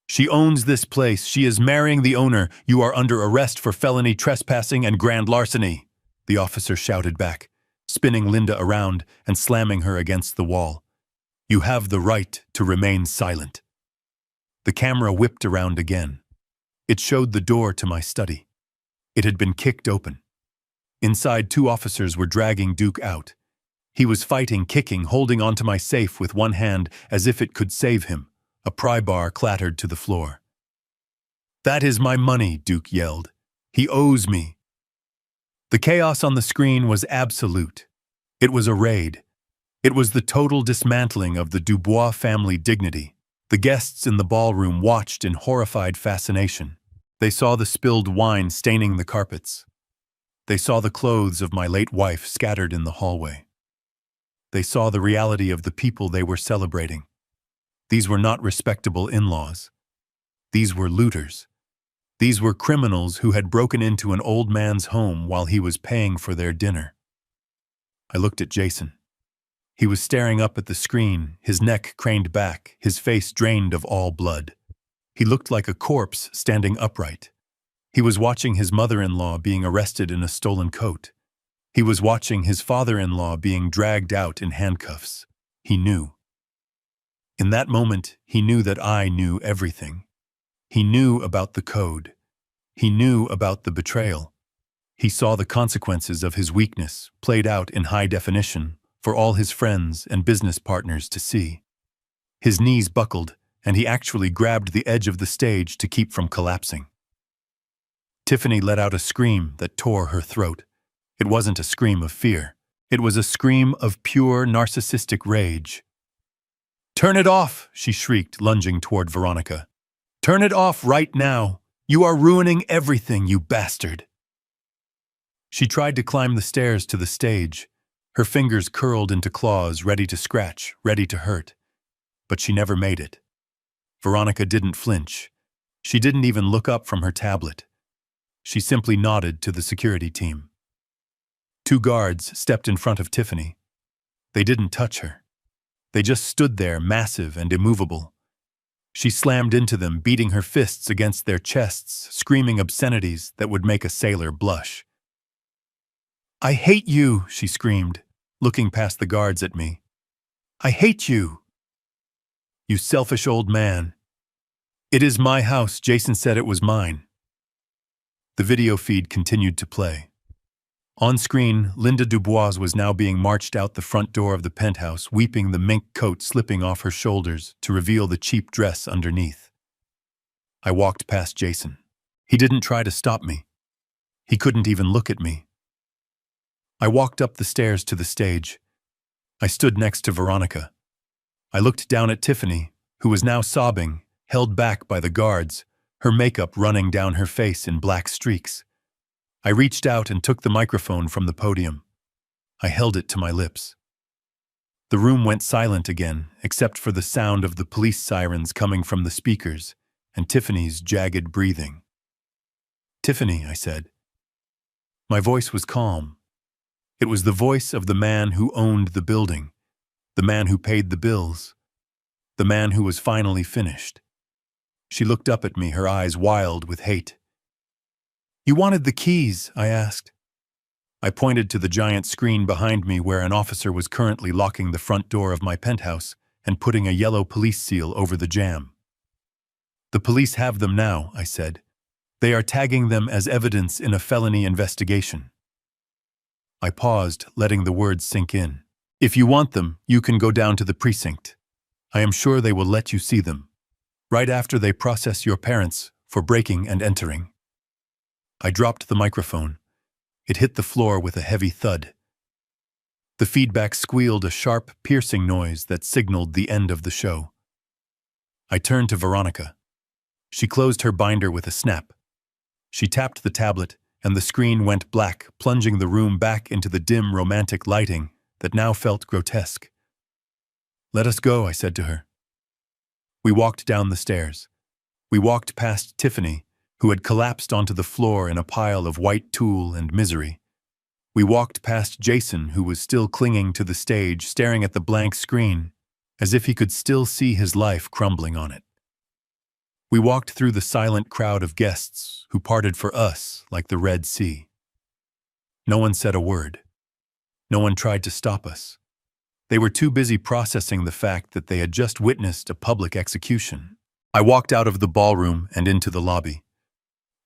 She owns this place. She is marrying the owner. You are under arrest for felony trespassing and grand larceny," the officer shouted back, spinning Linda around and slamming her against the wall. "You have the right to remain silent." The camera whipped around again. It showed the door to my study. It had been kicked open. Inside, 2 officers were dragging Duke out. He was fighting, kicking, holding onto my safe with one hand as if it could save him. A pry bar clattered to the floor. "That is my money," Duke yelled. "He owes me." The chaos on the screen was absolute. It was a raid. It was the total dismantling of the Dubois family dignity. The guests in the ballroom watched in horrified fascination. They saw the spilled wine staining the carpets. They saw the clothes of my late wife scattered in the hallway. They saw the reality of the people they were celebrating. These were not respectable in-laws. These were looters. These were criminals who had broken into an old man's home while he was paying for their dinner. I looked at Jason. He was staring up at the screen, his neck craned back, his face drained of all blood. He looked like a corpse standing upright. He was watching his mother-in-law being arrested in a stolen coat. He was watching his father-in-law being dragged out in handcuffs. He knew. In that moment, he knew that I knew everything. He knew about the code. He knew about the betrayal. He saw the consequences of his weakness played out in high definition for all his friends and business partners to see. His knees buckled, and he actually grabbed the edge of the stage to keep from collapsing. Tiffany let out a scream that tore her throat. It wasn't a scream of fear. It was a scream of pure narcissistic rage. "Turn it off," she shrieked, lunging toward Veronica. "Turn it off right now. You are ruining everything, you bastard." She tried to climb the stairs to the stage. Her fingers curled into claws, ready to scratch, ready to hurt. But she never made it. Veronica didn't flinch. She didn't even look up from her tablet. She simply nodded to the security team. 2 guards stepped in front of Tiffany. They didn't touch her. They just stood there, massive and immovable. She slammed into them, beating her fists against their chests, screaming obscenities that would make a sailor blush. "I hate you," she screamed, looking past the guards at me. "I hate you. You selfish old man. It is my house. Jason said it was mine." The video feed continued to play. On screen, Linda Dubois was now being marched out the front door of the penthouse, weeping, the mink coat slipping off her shoulders to reveal the cheap dress underneath. I walked past Jason. He didn't try to stop me. He couldn't even look at me. I walked up the stairs to the stage. I stood next to Veronica. I looked down at Tiffany, who was now sobbing, held back by the guards, her makeup running down her face in black streaks. I reached out and took the microphone from the podium. I held it to my lips. The room went silent again, except for the sound of the police sirens coming from the speakers and Tiffany's jagged breathing. "Tiffany," I said. My voice was calm. It was the voice of the man who owned the building, the man who paid the bills, the man who was finally finished. She looked up at me, her eyes wild with hate. "You wanted the keys?" I asked. I pointed to the giant screen behind me where an officer was currently locking the front door of my penthouse and putting a yellow police seal over the jam. "The police have them now," I said. "They are tagging them as evidence in a felony investigation." I paused, letting the words sink in. "If you want them, you can go down to the precinct. I am sure they will let you see them, right after they process your parents for breaking and entering." I dropped the microphone. It hit the floor with a heavy thud. The feedback squealed a sharp, piercing noise that signaled the end of the show. I turned to Veronica. She closed her binder with a snap. She tapped the tablet, and the screen went black, plunging the room back into the dim, romantic lighting that now felt grotesque. "Let us go," I said to her. We walked down the stairs. We walked past Tiffany, who had collapsed onto the floor in a pile of white tulle and misery. We walked past Jason, who was still clinging to the stage, staring at the blank screen, as if he could still see his life crumbling on it. We walked through the silent crowd of guests who parted for us like the Red Sea. No one said a word. No one tried to stop us. They were too busy processing the fact that they had just witnessed a public execution. I walked out of the ballroom and into the lobby.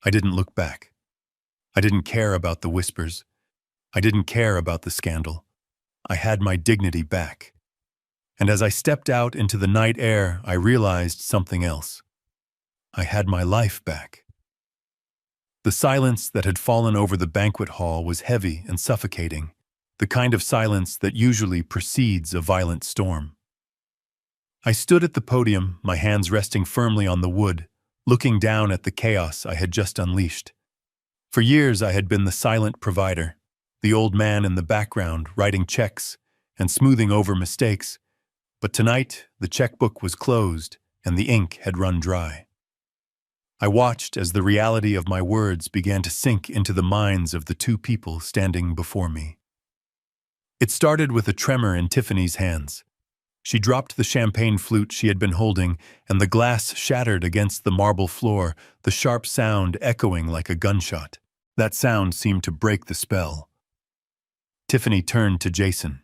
I didn't look back. I didn't care about the whispers. I didn't care about the scandal. I had my dignity back. And as I stepped out into the night air, I realized something else. I had my life back. The silence that had fallen over the banquet hall was heavy and suffocating, the kind of silence that usually precedes a violent storm. I stood at the podium, my hands resting firmly on the wood, looking down at the chaos I had just unleashed. For years I had been the silent provider, the old man in the background writing checks and smoothing over mistakes, but tonight the checkbook was closed and the ink had run dry. I watched as the reality of my words began to sink into the minds of the two people standing before me. It started with a tremor in Tiffany's hands. She dropped the champagne flute she had been holding, and the glass shattered against the marble floor, the sharp sound echoing like a gunshot. That sound seemed to break the spell. Tiffany turned to Jason.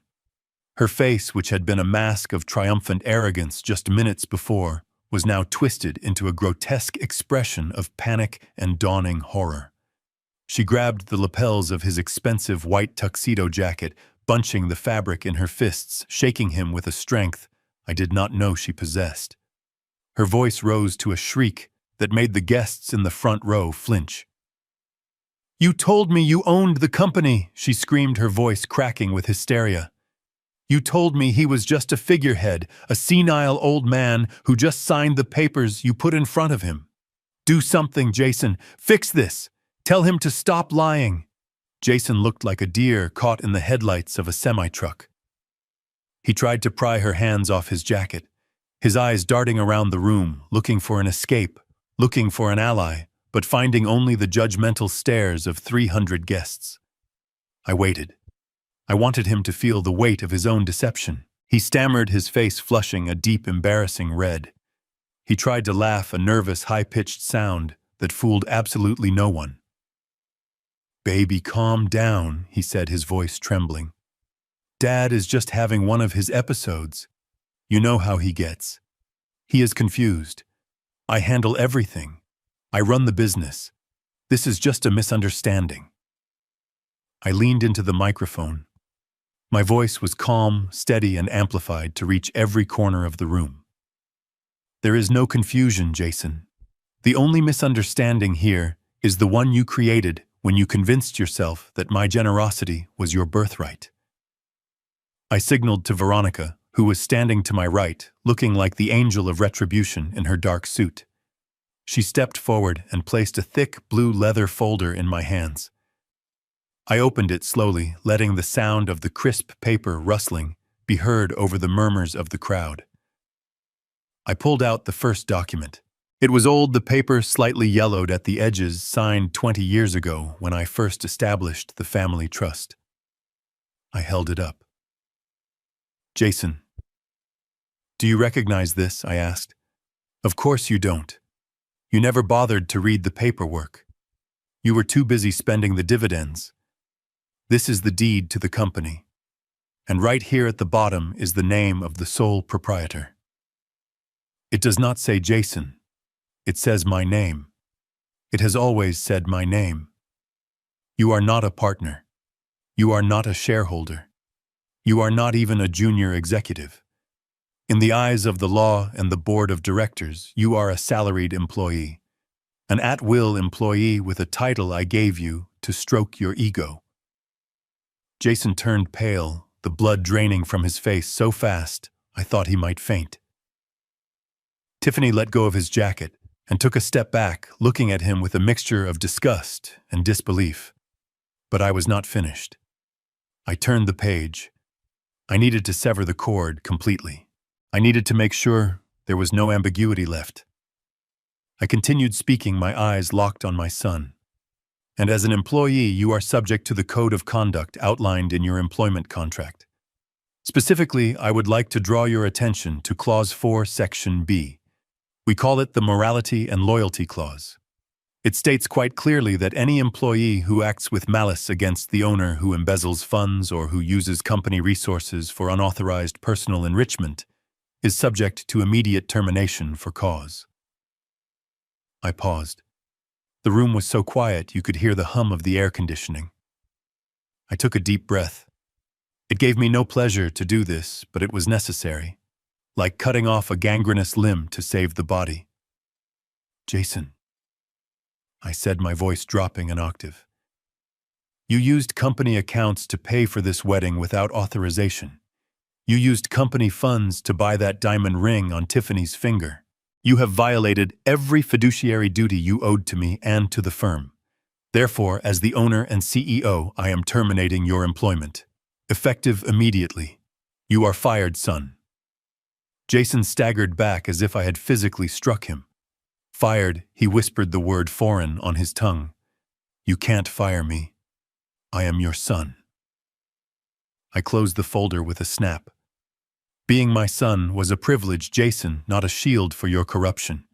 Her face, which had been a mask of triumphant arrogance just minutes before, was now twisted into a grotesque expression of panic and dawning horror. She grabbed the lapels of his expensive white tuxedo jacket, bunching the fabric in her fists, shaking him with a strength I did not know she possessed. Her voice rose to a shriek that made the guests in the front row flinch. "You told me you owned the company," she screamed, her voice cracking with hysteria. "You told me he was just a figurehead, a senile old man who just signed the papers you put in front of him. Do something, Jason. Fix this. Tell him to stop lying." Jason looked like a deer caught in the headlights of a semi-truck. He tried to pry her hands off his jacket, his eyes darting around the room, looking for an escape, looking for an ally, but finding only the judgmental stares of 300 guests. I waited. I wanted him to feel the weight of his own deception. He stammered, his face flushing a deep, embarrassing red. He tried to laugh, a nervous, high-pitched sound that fooled absolutely no one. "Baby, calm down," he said, his voice trembling. "Dad is just having one of his episodes. You know how he gets. He is confused. I handle everything. I run the business. This is just a misunderstanding." I leaned into the microphone. My voice was calm, steady, and amplified to reach every corner of the room. "There is no confusion, Jason. The only misunderstanding here is the one you created when you convinced yourself that my generosity was your birthright." I signaled to Veronica, who was standing to my right, looking like the angel of retribution in her dark suit. She stepped forward and placed a thick blue leather folder in my hands. I opened it slowly, letting the sound of the crisp paper rustling be heard over the murmurs of the crowd. I pulled out the first document. It was old, the paper slightly yellowed at the edges, signed 20 years ago when I first established the family trust. I held it up. "Jason, do you recognize this?" I asked. "Of course you don't. You never bothered to read the paperwork. You were too busy spending the dividends. This is the deed to the company. And right here at the bottom is the name of the sole proprietor. It does not say Jason. It says my name. It has always said my name. You are not a partner. You are not a shareholder. You are not even a junior executive. In the eyes of the law and the board of directors, you are a salaried employee, an at-will employee with a title I gave you to stroke your ego." Jason turned pale, the blood draining from his face so fast I thought he might faint. Tiffany let go of his jacket and took a step back, looking at him with a mixture of disgust and disbelief. But I was not finished. I turned the page. I needed to sever the cord completely. I needed to make sure there was no ambiguity left. I continued speaking, my eyes locked on my son. "And as an employee, you are subject to the code of conduct outlined in your employment contract. Specifically, I would like to draw your attention to Clause 4, Section B. We call it the Morality and Loyalty Clause. It states quite clearly that any employee who acts with malice against the owner, who embezzles funds or who uses company resources for unauthorized personal enrichment, is subject to immediate termination for cause." I paused. The room was so quiet you could hear the hum of the air conditioning. I took a deep breath. It gave me no pleasure to do this, but it was necessary, like cutting off a gangrenous limb to save the body. Jason, I said, my voice dropping an octave. You used company accounts to pay for this wedding without authorization. You used company funds to buy that diamond ring on Tiffany's finger. You have violated every fiduciary duty you owed to me and to the firm. Therefore, as the owner and CEO, I am terminating your employment. Effective immediately. You are fired, son. Jason staggered back as if I had physically struck him. Fired, he whispered the word foreign on his tongue. You can't fire me. I am your son. I closed the folder with a snap. Being my son was a privilege, Jason, not a shield for your corruption.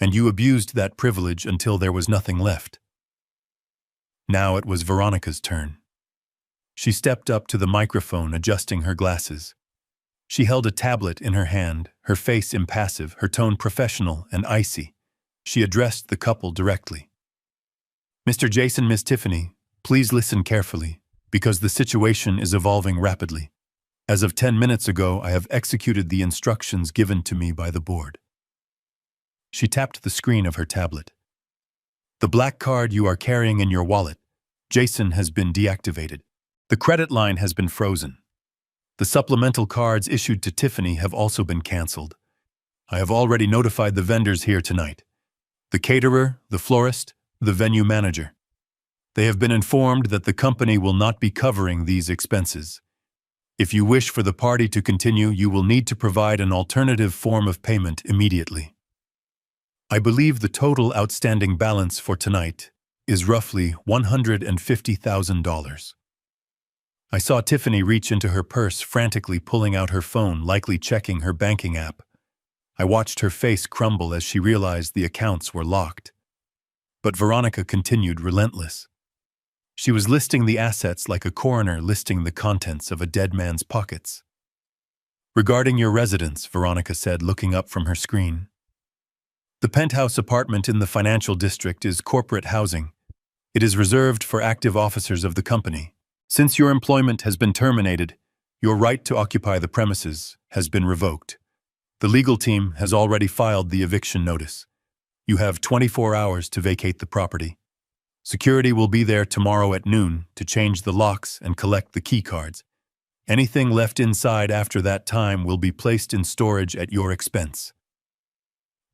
And you abused that privilege until there was nothing left. Now it was Veronica's turn. She stepped up to the microphone, adjusting her glasses. She held a tablet in her hand, her face impassive, her tone professional and icy. She addressed the couple directly. Mr. Jason, Miss Tiffany, please listen carefully, because the situation is evolving rapidly. As of 10 minutes ago, I have executed the instructions given to me by the board. She tapped the screen of her tablet. The black card you are carrying in your wallet, Jason, has been deactivated. The credit line has been frozen. The supplemental cards issued to Tiffany have also been canceled. I have already notified the vendors here tonight. The caterer, the florist, the venue manager. They have been informed that the company will not be covering these expenses. If you wish for the party to continue, you will need to provide an alternative form of payment immediately. I believe the total outstanding balance for tonight is roughly $150,000. I saw Tiffany reach into her purse, frantically pulling out her phone, likely checking her banking app. I watched her face crumble as she realized the accounts were locked. But Veronica continued, relentless. She was listing the assets like a coroner listing the contents of a dead man's pockets. Regarding your residence, Veronica said, looking up from her screen. The penthouse apartment in the financial district is corporate housing. It is reserved for active officers of the company. Since your employment has been terminated, your right to occupy the premises has been revoked. The legal team has already filed the eviction notice. You have 24 hours to vacate the property. Security will be there tomorrow at noon to change the locks and collect the key cards. Anything left inside after that time will be placed in storage at your expense.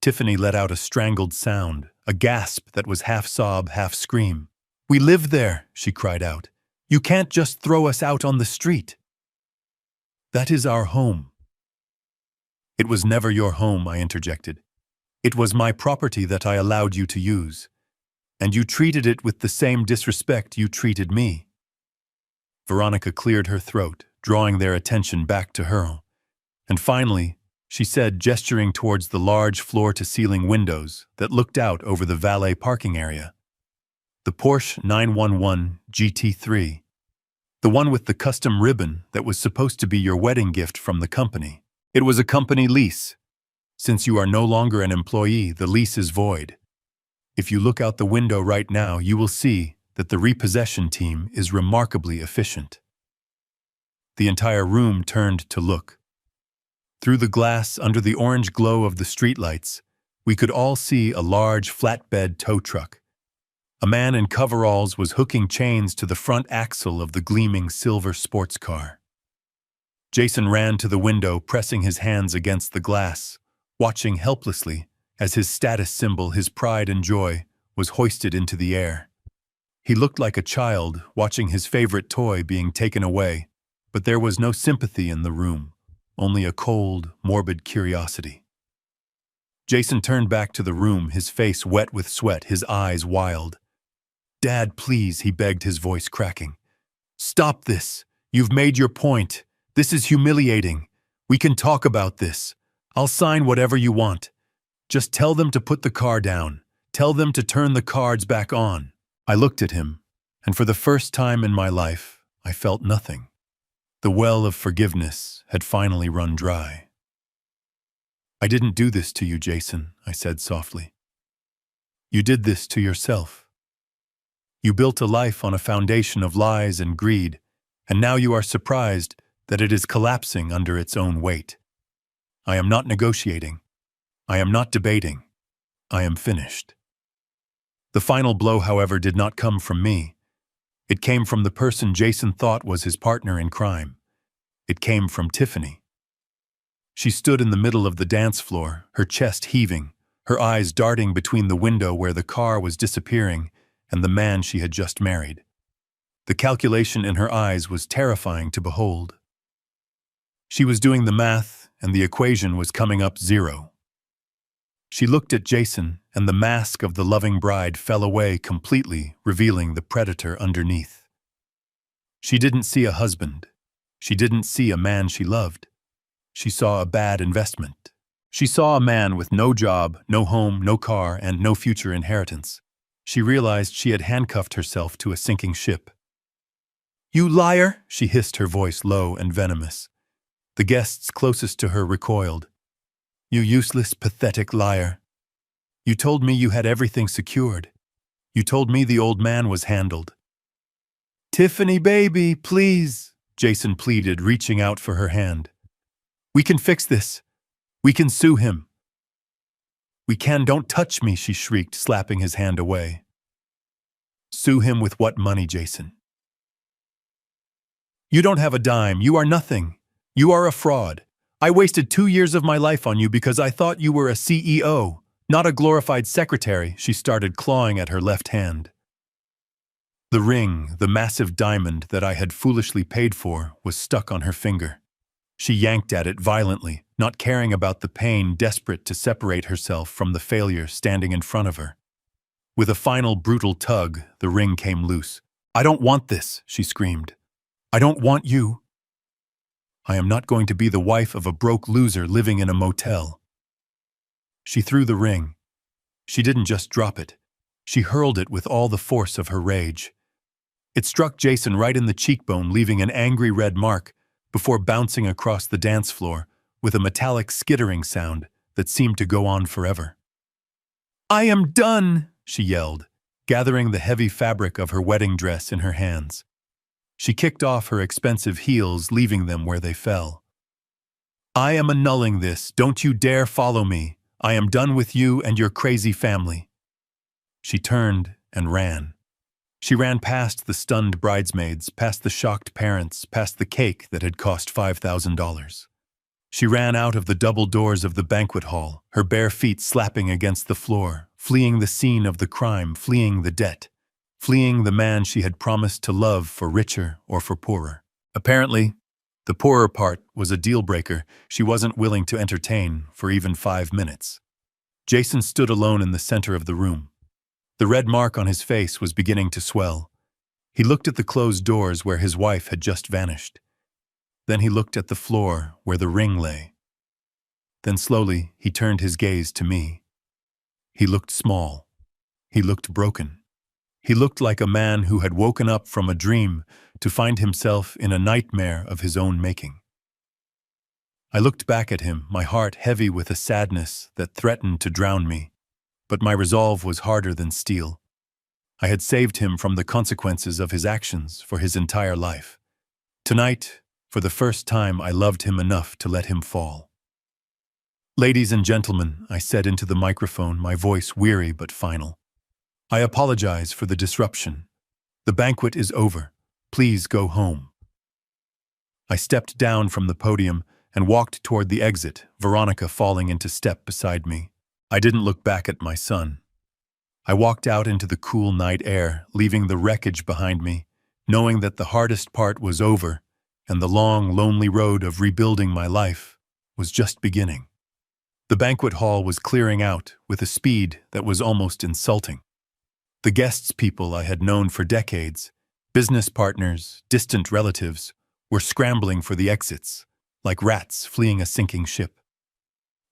Tiffany let out a strangled sound, a gasp that was half sob, half scream. We live there, she cried out. You can't just throw us out on the street. That is our home. It was never your home, I interjected. It was my property that I allowed you to use. And you treated it with the same disrespect you treated me. Veronica cleared her throat, drawing their attention back to her. And finally, she said, gesturing towards the large floor-to-ceiling windows that looked out over the valet parking area. The Porsche 911 GT3. The one with the custom ribbon that was supposed to be your wedding gift from the company. It was a company lease. Since you are no longer an employee, the lease is void. If you look out the window right now, you will see that the repossession team is remarkably efficient. The entire room turned to look. Through the glass under the orange glow of the streetlights, we could all see a large flatbed tow truck. A man in coveralls was hooking chains to the front axle of the gleaming silver sports car. Jason ran to the window, pressing his hands against the glass, watching helplessly as his status symbol, his pride and joy, was hoisted into the air. He looked like a child watching his favorite toy being taken away, but there was no sympathy in the room. Only a cold, morbid curiosity. Jason turned back to the room, his face wet with sweat, his eyes wild. Dad, please, he begged, his voice cracking. Stop this. You've made your point. This is humiliating. We can talk about this. I'll sign whatever you want. Just tell them to put the car down. Tell them to turn the cards back on. I looked at him, and for the first time in my life, I felt nothing. The well of forgiveness had finally run dry. I didn't do this to you, Jason, I said softly. You did this to yourself. You built a life on a foundation of lies and greed, And now you are surprised that it is collapsing under its own weight. I am not negotiating. I am not debating. I am finished. The final blow, however, did not come from me. It came from the person Jason thought was his partner in crime. It came from Tiffany. She stood in the middle of the dance floor, her chest heaving, her eyes darting between the window where the car was disappearing and the man she had just married. The calculation in her eyes was terrifying to behold. She was doing the math, and the equation was coming up 0. She looked at Jason, and the mask of the loving bride fell away completely, revealing the predator underneath. She didn't see a husband. She didn't see a man she loved. She saw a bad investment. She saw a man with no job, no home, no car, and no future inheritance. She realized she had handcuffed herself to a sinking ship. "You liar!" she hissed, her voice low and venomous. The guests closest to her recoiled. "You useless, pathetic liar. You told me you had everything secured. You told me the old man was handled." "Tiffany, baby, please," Jason pleaded, reaching out for her hand. "We can fix this. We can sue him." "We can, don't touch me," she shrieked, slapping his hand away. "Sue him with what money, Jason? You don't have a dime. You are nothing. You are a fraud. I wasted 2 years of my life on you because I thought you were a CEO, not a glorified secretary." She started clawing at her left hand. The ring, the massive diamond that I had foolishly paid for, was stuck on her finger. She yanked at it violently, not caring about the pain, desperate to separate herself from the failure standing in front of her. With a final brutal tug, the ring came loose. "I don't want this," she screamed. "I don't want you. I am not going to be the wife of a broke loser living in a motel." She threw the ring. She didn't just drop it. She hurled it with all the force of her rage. It struck Jason right in the cheekbone, leaving an angry red mark before bouncing across the dance floor with a metallic skittering sound that seemed to go on forever. "I am done," she yelled, gathering the heavy fabric of her wedding dress in her hands. She kicked off her expensive heels, leaving them where they fell. "I am annulling this. Don't you dare follow me. I am done with you and your crazy family." She turned and ran. She ran past the stunned bridesmaids, past the shocked parents, past the cake that had cost $5,000. She ran out of the double doors of the banquet hall, her bare feet slapping against the floor, fleeing the scene of the crime, fleeing the debt, fleeing the man she had promised to love, for richer or for poorer. Apparently, the poorer part was a deal-breaker she wasn't willing to entertain for even 5 minutes. Jason stood alone in the center of the room. The red mark on his face was beginning to swell. He looked at the closed doors where his wife had just vanished. Then he looked at the floor where the ring lay. Then slowly he turned his gaze to me. He looked small. He looked broken. He looked like a man who had woken up from a dream to find himself in a nightmare of his own making. I looked back at him, my heart heavy with a sadness that threatened to drown me, but my resolve was harder than steel. I had saved him from the consequences of his actions for his entire life. Tonight, for the first time, I loved him enough to let him fall. "Ladies and gentlemen," I said into the microphone, my voice weary but final. "I apologize for the disruption. The banquet is over. Please go home." I stepped down from the podium and walked toward the exit, Veronica falling into step beside me. I didn't look back at my son. I walked out into the cool night air, leaving the wreckage behind me, knowing that the hardest part was over and the long, lonely road of rebuilding my life was just beginning. The banquet hall was clearing out with a speed that was almost insulting. The guests, people I had known for decades, business partners, distant relatives, were scrambling for the exits, like rats fleeing a sinking ship.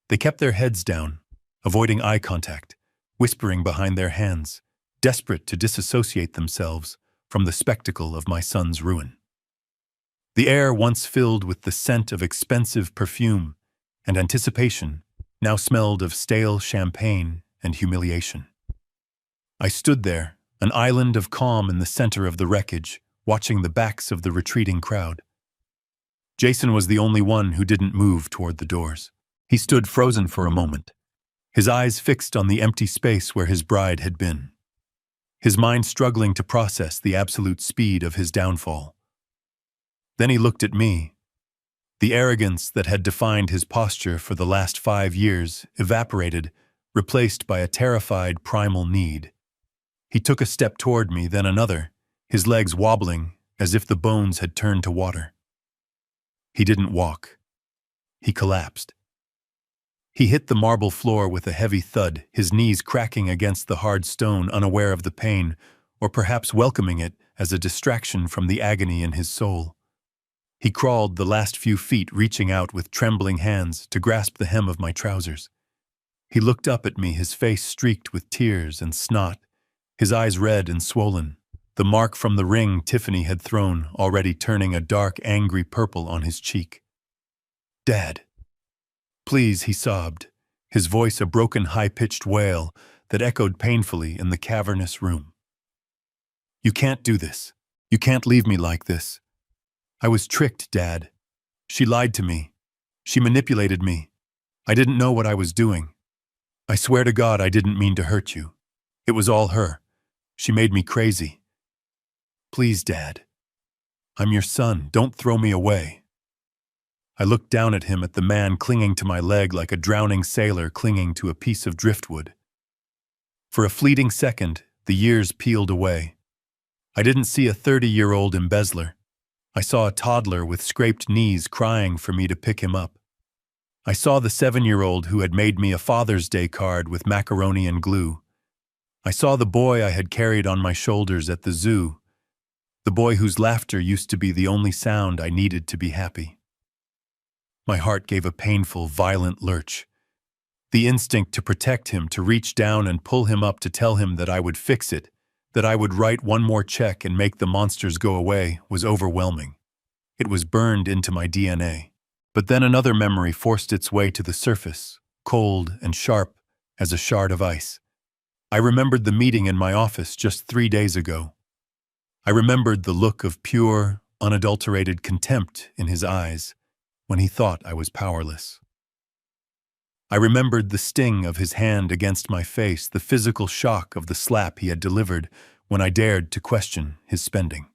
They kept their heads down, avoiding eye contact, whispering behind their hands, desperate to disassociate themselves from the spectacle of my son's ruin. The air, once filled with the scent of expensive perfume and anticipation, now smelled of stale champagne and humiliation. I stood there, an island of calm in the center of the wreckage, watching the backs of the retreating crowd. Jason was the only one who didn't move toward the doors. He stood frozen for a moment, his eyes fixed on the empty space where his bride had been, his mind struggling to process the absolute speed of his downfall. Then he looked at me. The arrogance that had defined his posture for the last 5 years evaporated, replaced by a terrified primal need. He took a step toward me, then another, his legs wobbling as if the bones had turned to water. He didn't walk. He collapsed. He hit the marble floor with a heavy thud, his knees cracking against the hard stone, unaware of the pain, or perhaps welcoming it as a distraction from the agony in his soul. He crawled the last few feet, reaching out with trembling hands to grasp the hem of my trousers. He looked up at me, his face streaked with tears and snot, his eyes red and swollen, the mark from the ring Tiffany had thrown already turning a dark, angry purple on his cheek. "Dad. Please," he sobbed, his voice a broken, high-pitched wail that echoed painfully in the cavernous room. "You can't do this. You can't leave me like this. I was tricked, Dad. She lied to me. She manipulated me. I didn't know what I was doing. I swear to God I didn't mean to hurt you. It was all her. She made me crazy. Please, Dad. I'm your son. Don't throw me away." I looked down at him, at the man clinging to my leg like a drowning sailor clinging to a piece of driftwood. For a fleeting second, the years peeled away. I didn't see a 30-year-old embezzler. I saw a toddler with scraped knees crying for me to pick him up. I saw the 7-year-old who had made me a Father's Day card with macaroni and glue. I saw the boy I had carried on my shoulders at the zoo, the boy whose laughter used to be the only sound I needed to be happy. My heart gave a painful, violent lurch. The instinct to protect him, to reach down and pull him up, to tell him that I would fix it, that I would write one more check and make the monsters go away, was overwhelming. It was burned into my DNA. But then another memory forced its way to the surface, cold and sharp as a shard of ice. I remembered the meeting in my office just 3 days ago. I remembered the look of pure, unadulterated contempt in his eyes when he thought I was powerless. I remembered the sting of his hand against my face, the physical shock of the slap he had delivered when I dared to question his spending.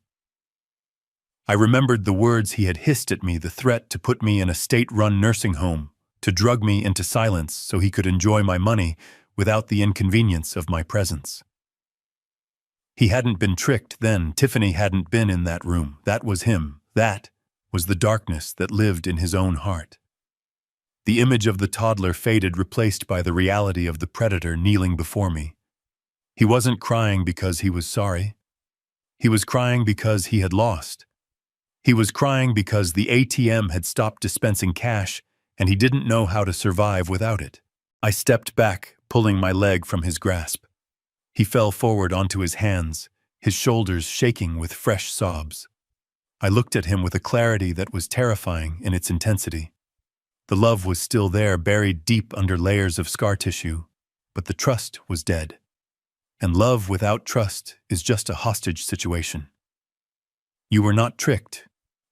I remembered the words he had hissed at me, the threat to put me in a state-run nursing home, to drug me into silence so he could enjoy my money without the inconvenience of my presence. He hadn't been tricked then. Tiffany hadn't been in that room. That was him. That was the darkness that lived in his own heart. The image of the toddler faded, replaced by the reality of the predator kneeling before me. He wasn't crying because he was sorry. He was crying because he had lost. He was crying because the ATM had stopped dispensing cash and he didn't know how to survive without it. I stepped back, pulling my leg from his grasp. He fell forward onto his hands, his shoulders shaking with fresh sobs. I looked at him with a clarity that was terrifying in its intensity. The love was still there, buried deep under layers of scar tissue, but the trust was dead. And love without trust is just a hostage situation. "You were not tricked,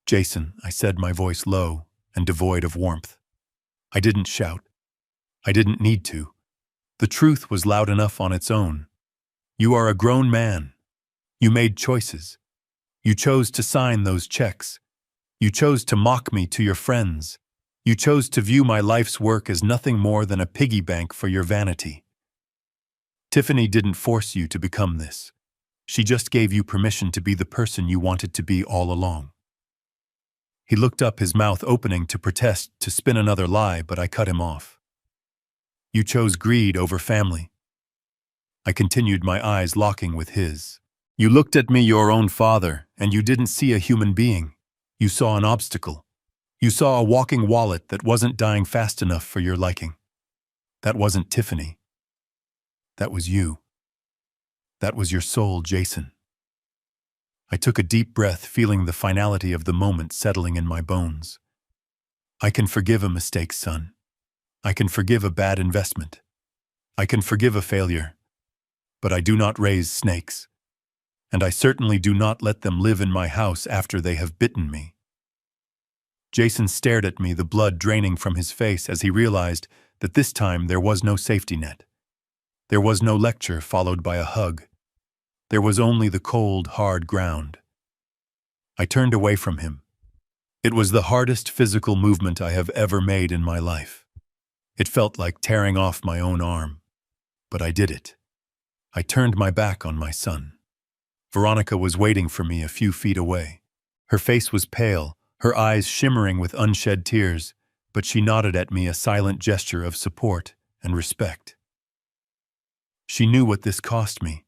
Jason," I said, my voice low and devoid of warmth. I didn't shout. I didn't need to. The truth was loud enough on its own. You are a grown man. You made choices. You chose to sign those checks. You chose to mock me to your friends. You chose to view my life's work as nothing more than a piggy bank for your vanity. Tiffany didn't force you to become this. She just gave you permission to be the person you wanted to be all along. He looked up, his mouth opening to protest, to spin another lie, but I cut him off. You chose greed over family. I continued, my eyes locking with his. You looked at me, your own father, and you didn't see a human being. You saw an obstacle. You saw a walking wallet that wasn't dying fast enough for your liking. That wasn't Tiffany. That was you. That was your soul, Jason. I took a deep breath, feeling the finality of the moment settling in my bones. I can forgive a mistake, son. I can forgive a bad investment. I can forgive a failure. But I do not raise snakes. and I certainly do not let them live in my house after they have bitten me." Jason stared at me, the blood draining from his face as he realized that this time there was no safety net. There was no lecture followed by a hug. There was only the cold, hard ground. I turned away from him. It was the hardest physical movement I have ever made in my life. It felt like tearing off my own arm. But I did it. I turned my back on my son. Veronica was waiting for me a few feet away. Her face was pale, her eyes shimmering with unshed tears, but she nodded at me, a silent gesture of support and respect. She knew what this cost me.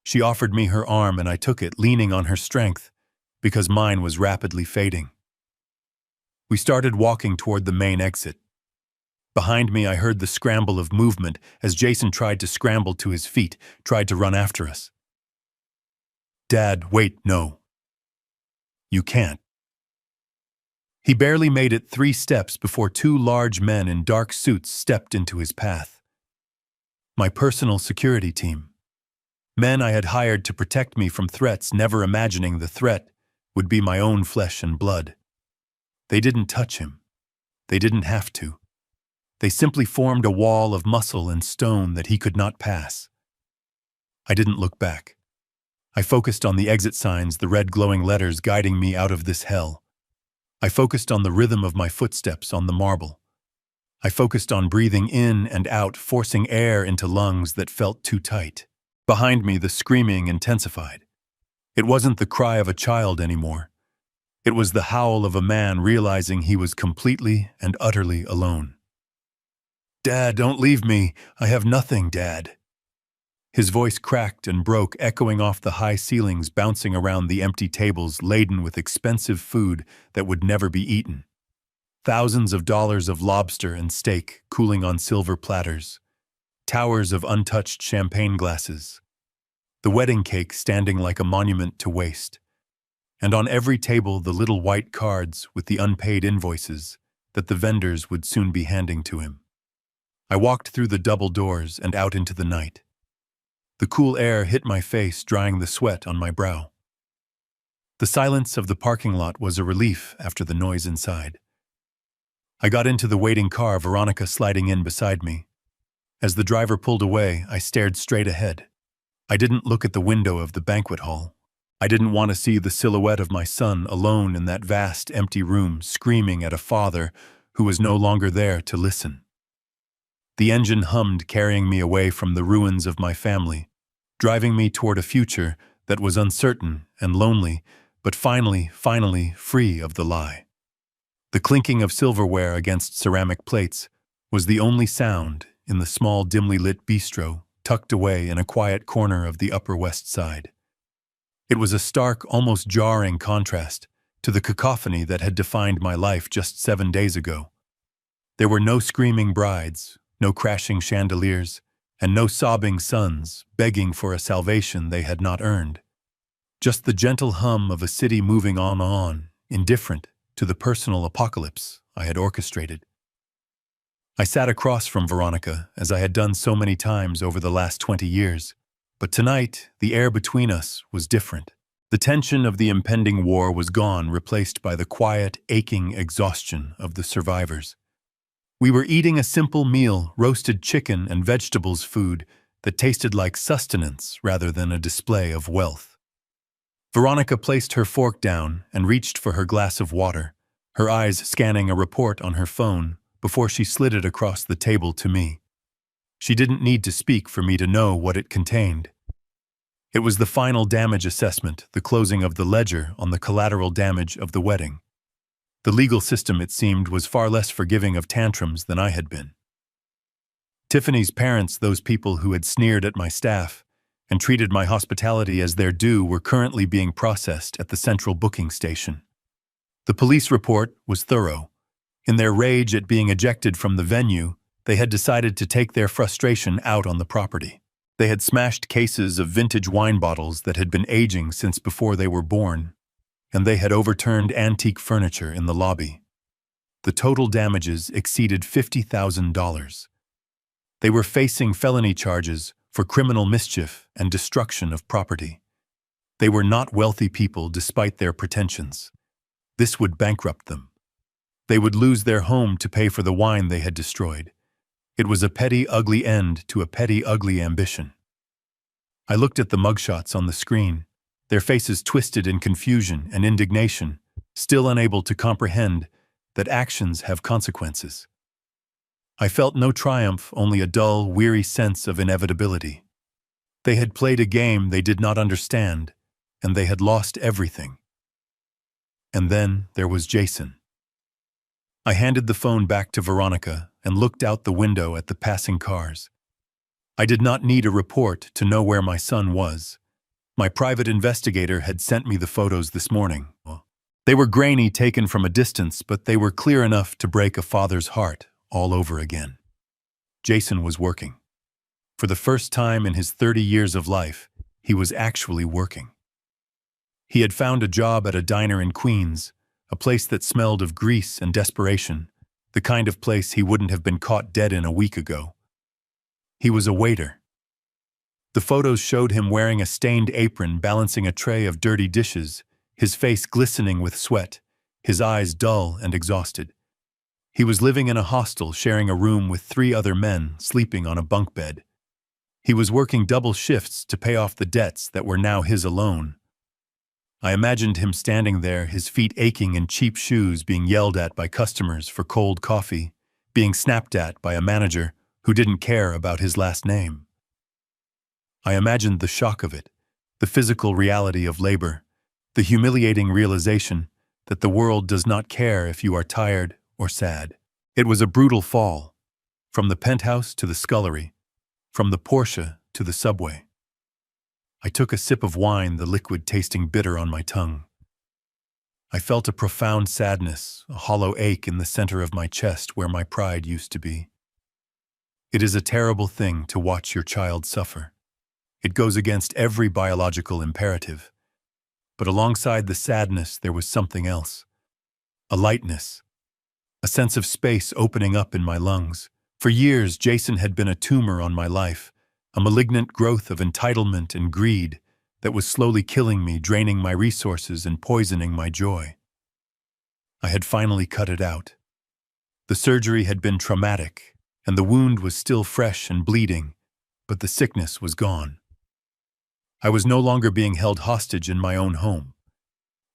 She offered me her arm and I took it, leaning on her strength, because mine was rapidly fading. We started walking toward the main exit. Behind me I heard the scramble of movement as Jason tried to scramble to his feet, tried to run after us. "Dad, wait, no. You can't." He barely made it 3 steps before 2 large men in dark suits stepped into his path. My personal security team. Men I had hired to protect me from threats, never imagining the threat would be my own flesh and blood. They didn't touch him. They didn't have to. They simply formed a wall of muscle and stone that he could not pass. I didn't look back. I focused on the exit signs, the red glowing letters guiding me out of this hell. I focused on the rhythm of my footsteps on the marble. I focused on breathing in and out, forcing air into lungs that felt too tight. Behind me, the screaming intensified. It wasn't the cry of a child anymore. It was the howl of a man realizing he was completely and utterly alone. "Dad, don't leave me. I have nothing, Dad." His voice cracked and broke, echoing off the high ceilings, bouncing around the empty tables laden with expensive food that would never be eaten. Thousands of dollars of lobster and steak cooling on silver platters. Towers of untouched champagne glasses. The wedding cake standing like a monument to waste. And on every table the little white cards with the unpaid invoices that the vendors would soon be handing to him. I walked through the double doors and out into the night. The cool air hit my face, drying the sweat on my brow. The silence of the parking lot was a relief after the noise inside. I got into the waiting car, Veronica sliding in beside me. As the driver pulled away, I stared straight ahead. I didn't look at the window of the banquet hall. I didn't want to see the silhouette of my son alone in that vast, empty room, screaming at a father who was no longer there to listen. The engine hummed, carrying me away from the ruins of my family, driving me toward a future that was uncertain and lonely, but finally free of the lie. The clinking of silverware against ceramic plates was the only sound in the small, dimly lit bistro tucked away in a quiet corner of the Upper West Side. It was a stark, almost jarring contrast to the cacophony that had defined my life just 7 days ago. There were no screaming brides, no crashing chandeliers, and no sobbing sons begging for a salvation they had not earned. Just the gentle hum of a city moving on, indifferent to the personal apocalypse I had orchestrated. I sat across from Veronica, as I had done so many times over the last 20 years. But tonight, the air between us was different. The tension of the impending war was gone, replaced by the quiet, aching exhaustion of the survivors. We were eating a simple meal, roasted chicken and vegetables food that tasted like sustenance rather than a display of wealth. Veronica placed her fork down and reached for her glass of water, her eyes scanning a report on her phone before she slid it across the table to me. She didn't need to speak for me to know what it contained. It was the final damage assessment, the closing of the ledger on the collateral damage of the wedding. The legal system, it seemed, was far less forgiving of tantrums than I had been. Tiffany's parents, those people who had sneered at my staff and treated my hospitality as their due, were currently being processed at the central booking station. The police report was thorough. In their rage at being ejected from the venue, they had decided to take their frustration out on the property. They had smashed cases of vintage wine bottles that had been aging since before they were born, and they had overturned antique furniture in the lobby. The total damages exceeded $50,000. They were facing felony charges for criminal mischief and destruction of property. They were not wealthy people despite their pretensions. This would bankrupt them. They would lose their home to pay for the wine they had destroyed. It was a petty, ugly end to a petty, ugly ambition. I looked at the mugshots on the screen, their faces twisted in confusion and indignation, still unable to comprehend that actions have consequences. I felt no triumph, only a dull, weary sense of inevitability. They had played a game they did not understand, and they had lost everything. And then there was Jason. I handed the phone back to Veronica and looked out the window at the passing cars. I did not need a report to know where my son was. My private investigator had sent me the photos this morning. They were grainy, taken from a distance, but they were clear enough to break a father's heart all over again. Jason was working. For the first time in his 30 years of life, he was actually working. He had found a job at a diner in Queens, a place that smelled of grease and desperation, the kind of place he wouldn't have been caught dead in a week ago. He was a waiter. The photos showed him wearing a stained apron, balancing a tray of dirty dishes, his face glistening with sweat, his eyes dull and exhausted. He was living in a hostel, sharing a room with 3 other men, sleeping on a bunk bed. He was working double shifts to pay off the debts that were now his alone. I imagined him standing there, his feet aching in cheap shoes, being yelled at by customers for cold coffee, being snapped at by a manager who didn't care about his last name. I imagined the shock of it, the physical reality of labor, the humiliating realization that the world does not care if you are tired or sad. It was a brutal fall, from the penthouse to the scullery, from the Porsche to the subway. I took a sip of wine, the liquid tasting bitter on my tongue. I felt a profound sadness, a hollow ache in the center of my chest where my pride used to be. It is a terrible thing to watch your child suffer. It goes against every biological imperative. But alongside the sadness, there was something else. A lightness. A sense of space opening up in my lungs. For years, Jason had been a tumor on my life, a malignant growth of entitlement and greed that was slowly killing me, draining my resources and poisoning my joy. I had finally cut it out. The surgery had been traumatic, and the wound was still fresh and bleeding, but the sickness was gone. I was no longer being held hostage in my own home.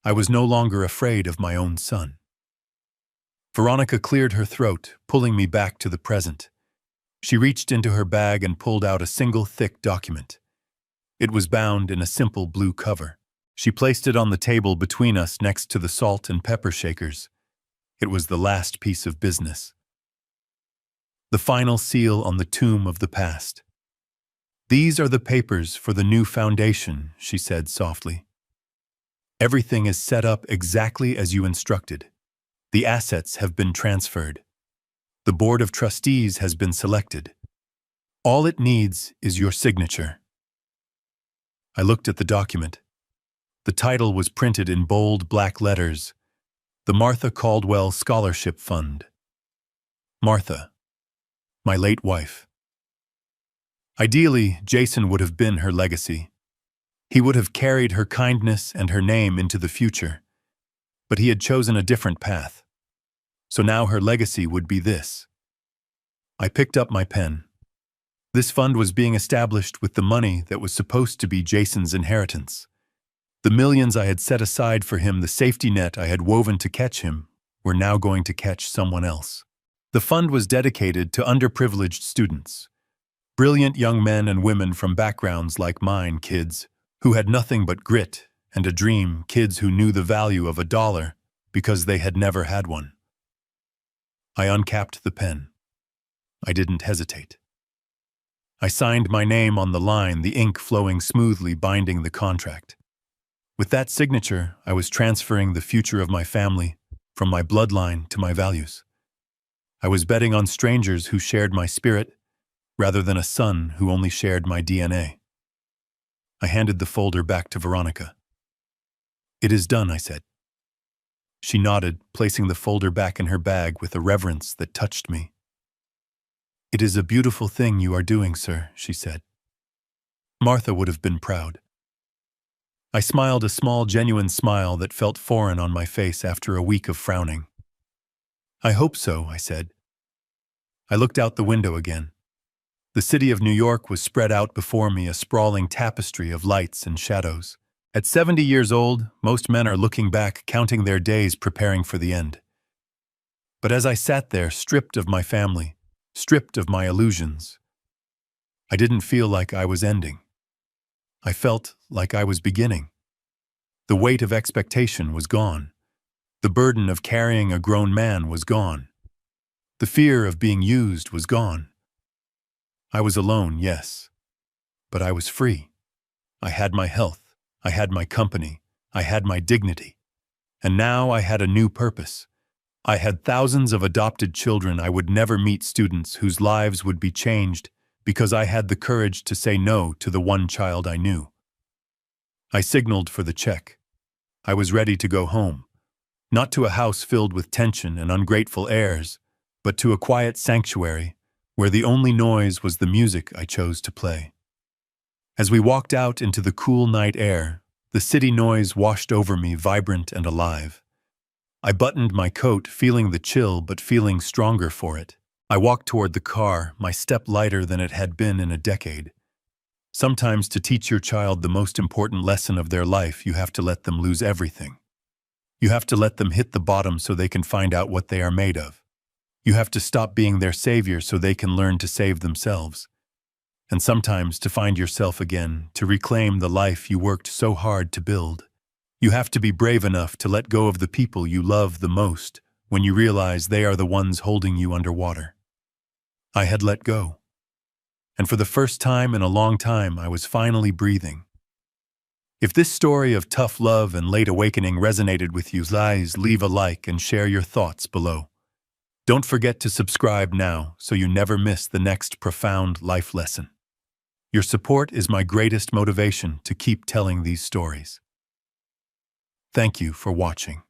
I was no longer afraid of my own son. Veronica cleared her throat, pulling me back to the present. She reached into her bag and pulled out a single thick document. It was bound in a simple blue cover. She placed it on the table between us next to the salt and pepper shakers. It was the last piece of business. The final seal on the tomb of the past. "These are the papers for the new foundation," she said softly. "Everything is set up exactly as you instructed. The assets have been transferred. The board of trustees has been selected. All it needs is your signature." I looked at the document. The title was printed in bold black letters: The Martha Caldwell Scholarship Fund. Martha, my late wife. Ideally, Jason would have been her legacy. He would have carried her kindness and her name into the future. But he had chosen a different path. So now her legacy would be this. I picked up my pen. This fund was being established with the money that was supposed to be Jason's inheritance. The millions I had set aside for him, the safety net I had woven to catch him, were now going to catch someone else. The fund was dedicated to underprivileged students. Brilliant young men and women from backgrounds like mine, kids who had nothing but grit and a dream, kids who knew the value of $1 because they had never had one. I uncapped the pen. I didn't hesitate. I signed my name on the line, the ink flowing smoothly, binding the contract. With that signature, I was transferring the future of my family from my bloodline to my values. I was betting on strangers who shared my spirit rather than a son who only shared my DNA. I handed the folder back to Veronica. "It is done," I said. She nodded, placing the folder back in her bag with a reverence that touched me. "It is a beautiful thing you are doing, sir," she said. Martha would have been proud. I smiled a small, genuine smile that felt foreign on my face after a week of frowning. I hope so, I said. I looked out the window again. The city of New York was spread out before me, a sprawling tapestry of lights and shadows. At 70 years old, most men are looking back, counting their days, preparing for the end. But as I sat there, stripped of my family, stripped of my illusions, I didn't feel like I was ending. I felt like I was beginning. The weight of expectation was gone. The burden of carrying a grown man was gone. The fear of being used was gone. I was alone, yes, but I was free. I had my health, I had my company, I had my dignity. And now I had a new purpose. I had thousands of adopted children I would never meet, students whose lives would be changed because I had the courage to say no to the one child I knew. I signaled for the check. I was ready to go home, not to a house filled with tension and ungrateful heirs, but to a quiet sanctuary where the only noise was the music I chose to play. As we walked out into the cool night air, the city noise washed over me, vibrant and alive. I buttoned my coat, feeling the chill but feeling stronger for it. I walked toward the car, my step lighter than it had been in a decade. Sometimes to teach your child the most important lesson of their life, you have to let them lose everything. You have to let them hit the bottom so they can find out what they are made of. You have to stop being their savior so they can learn to save themselves. And sometimes to find yourself again, to reclaim the life you worked so hard to build. You have to be brave enough to let go of the people you love the most when you realize they are the ones holding you underwater. I had let go. And for the first time in a long time, I was finally breathing. If this story of tough love and late awakening resonated with you, guys, leave a like and share your thoughts below. Don't forget to subscribe now so you never miss the next profound life lesson. Your support is my greatest motivation to keep telling these stories. Thank you for watching.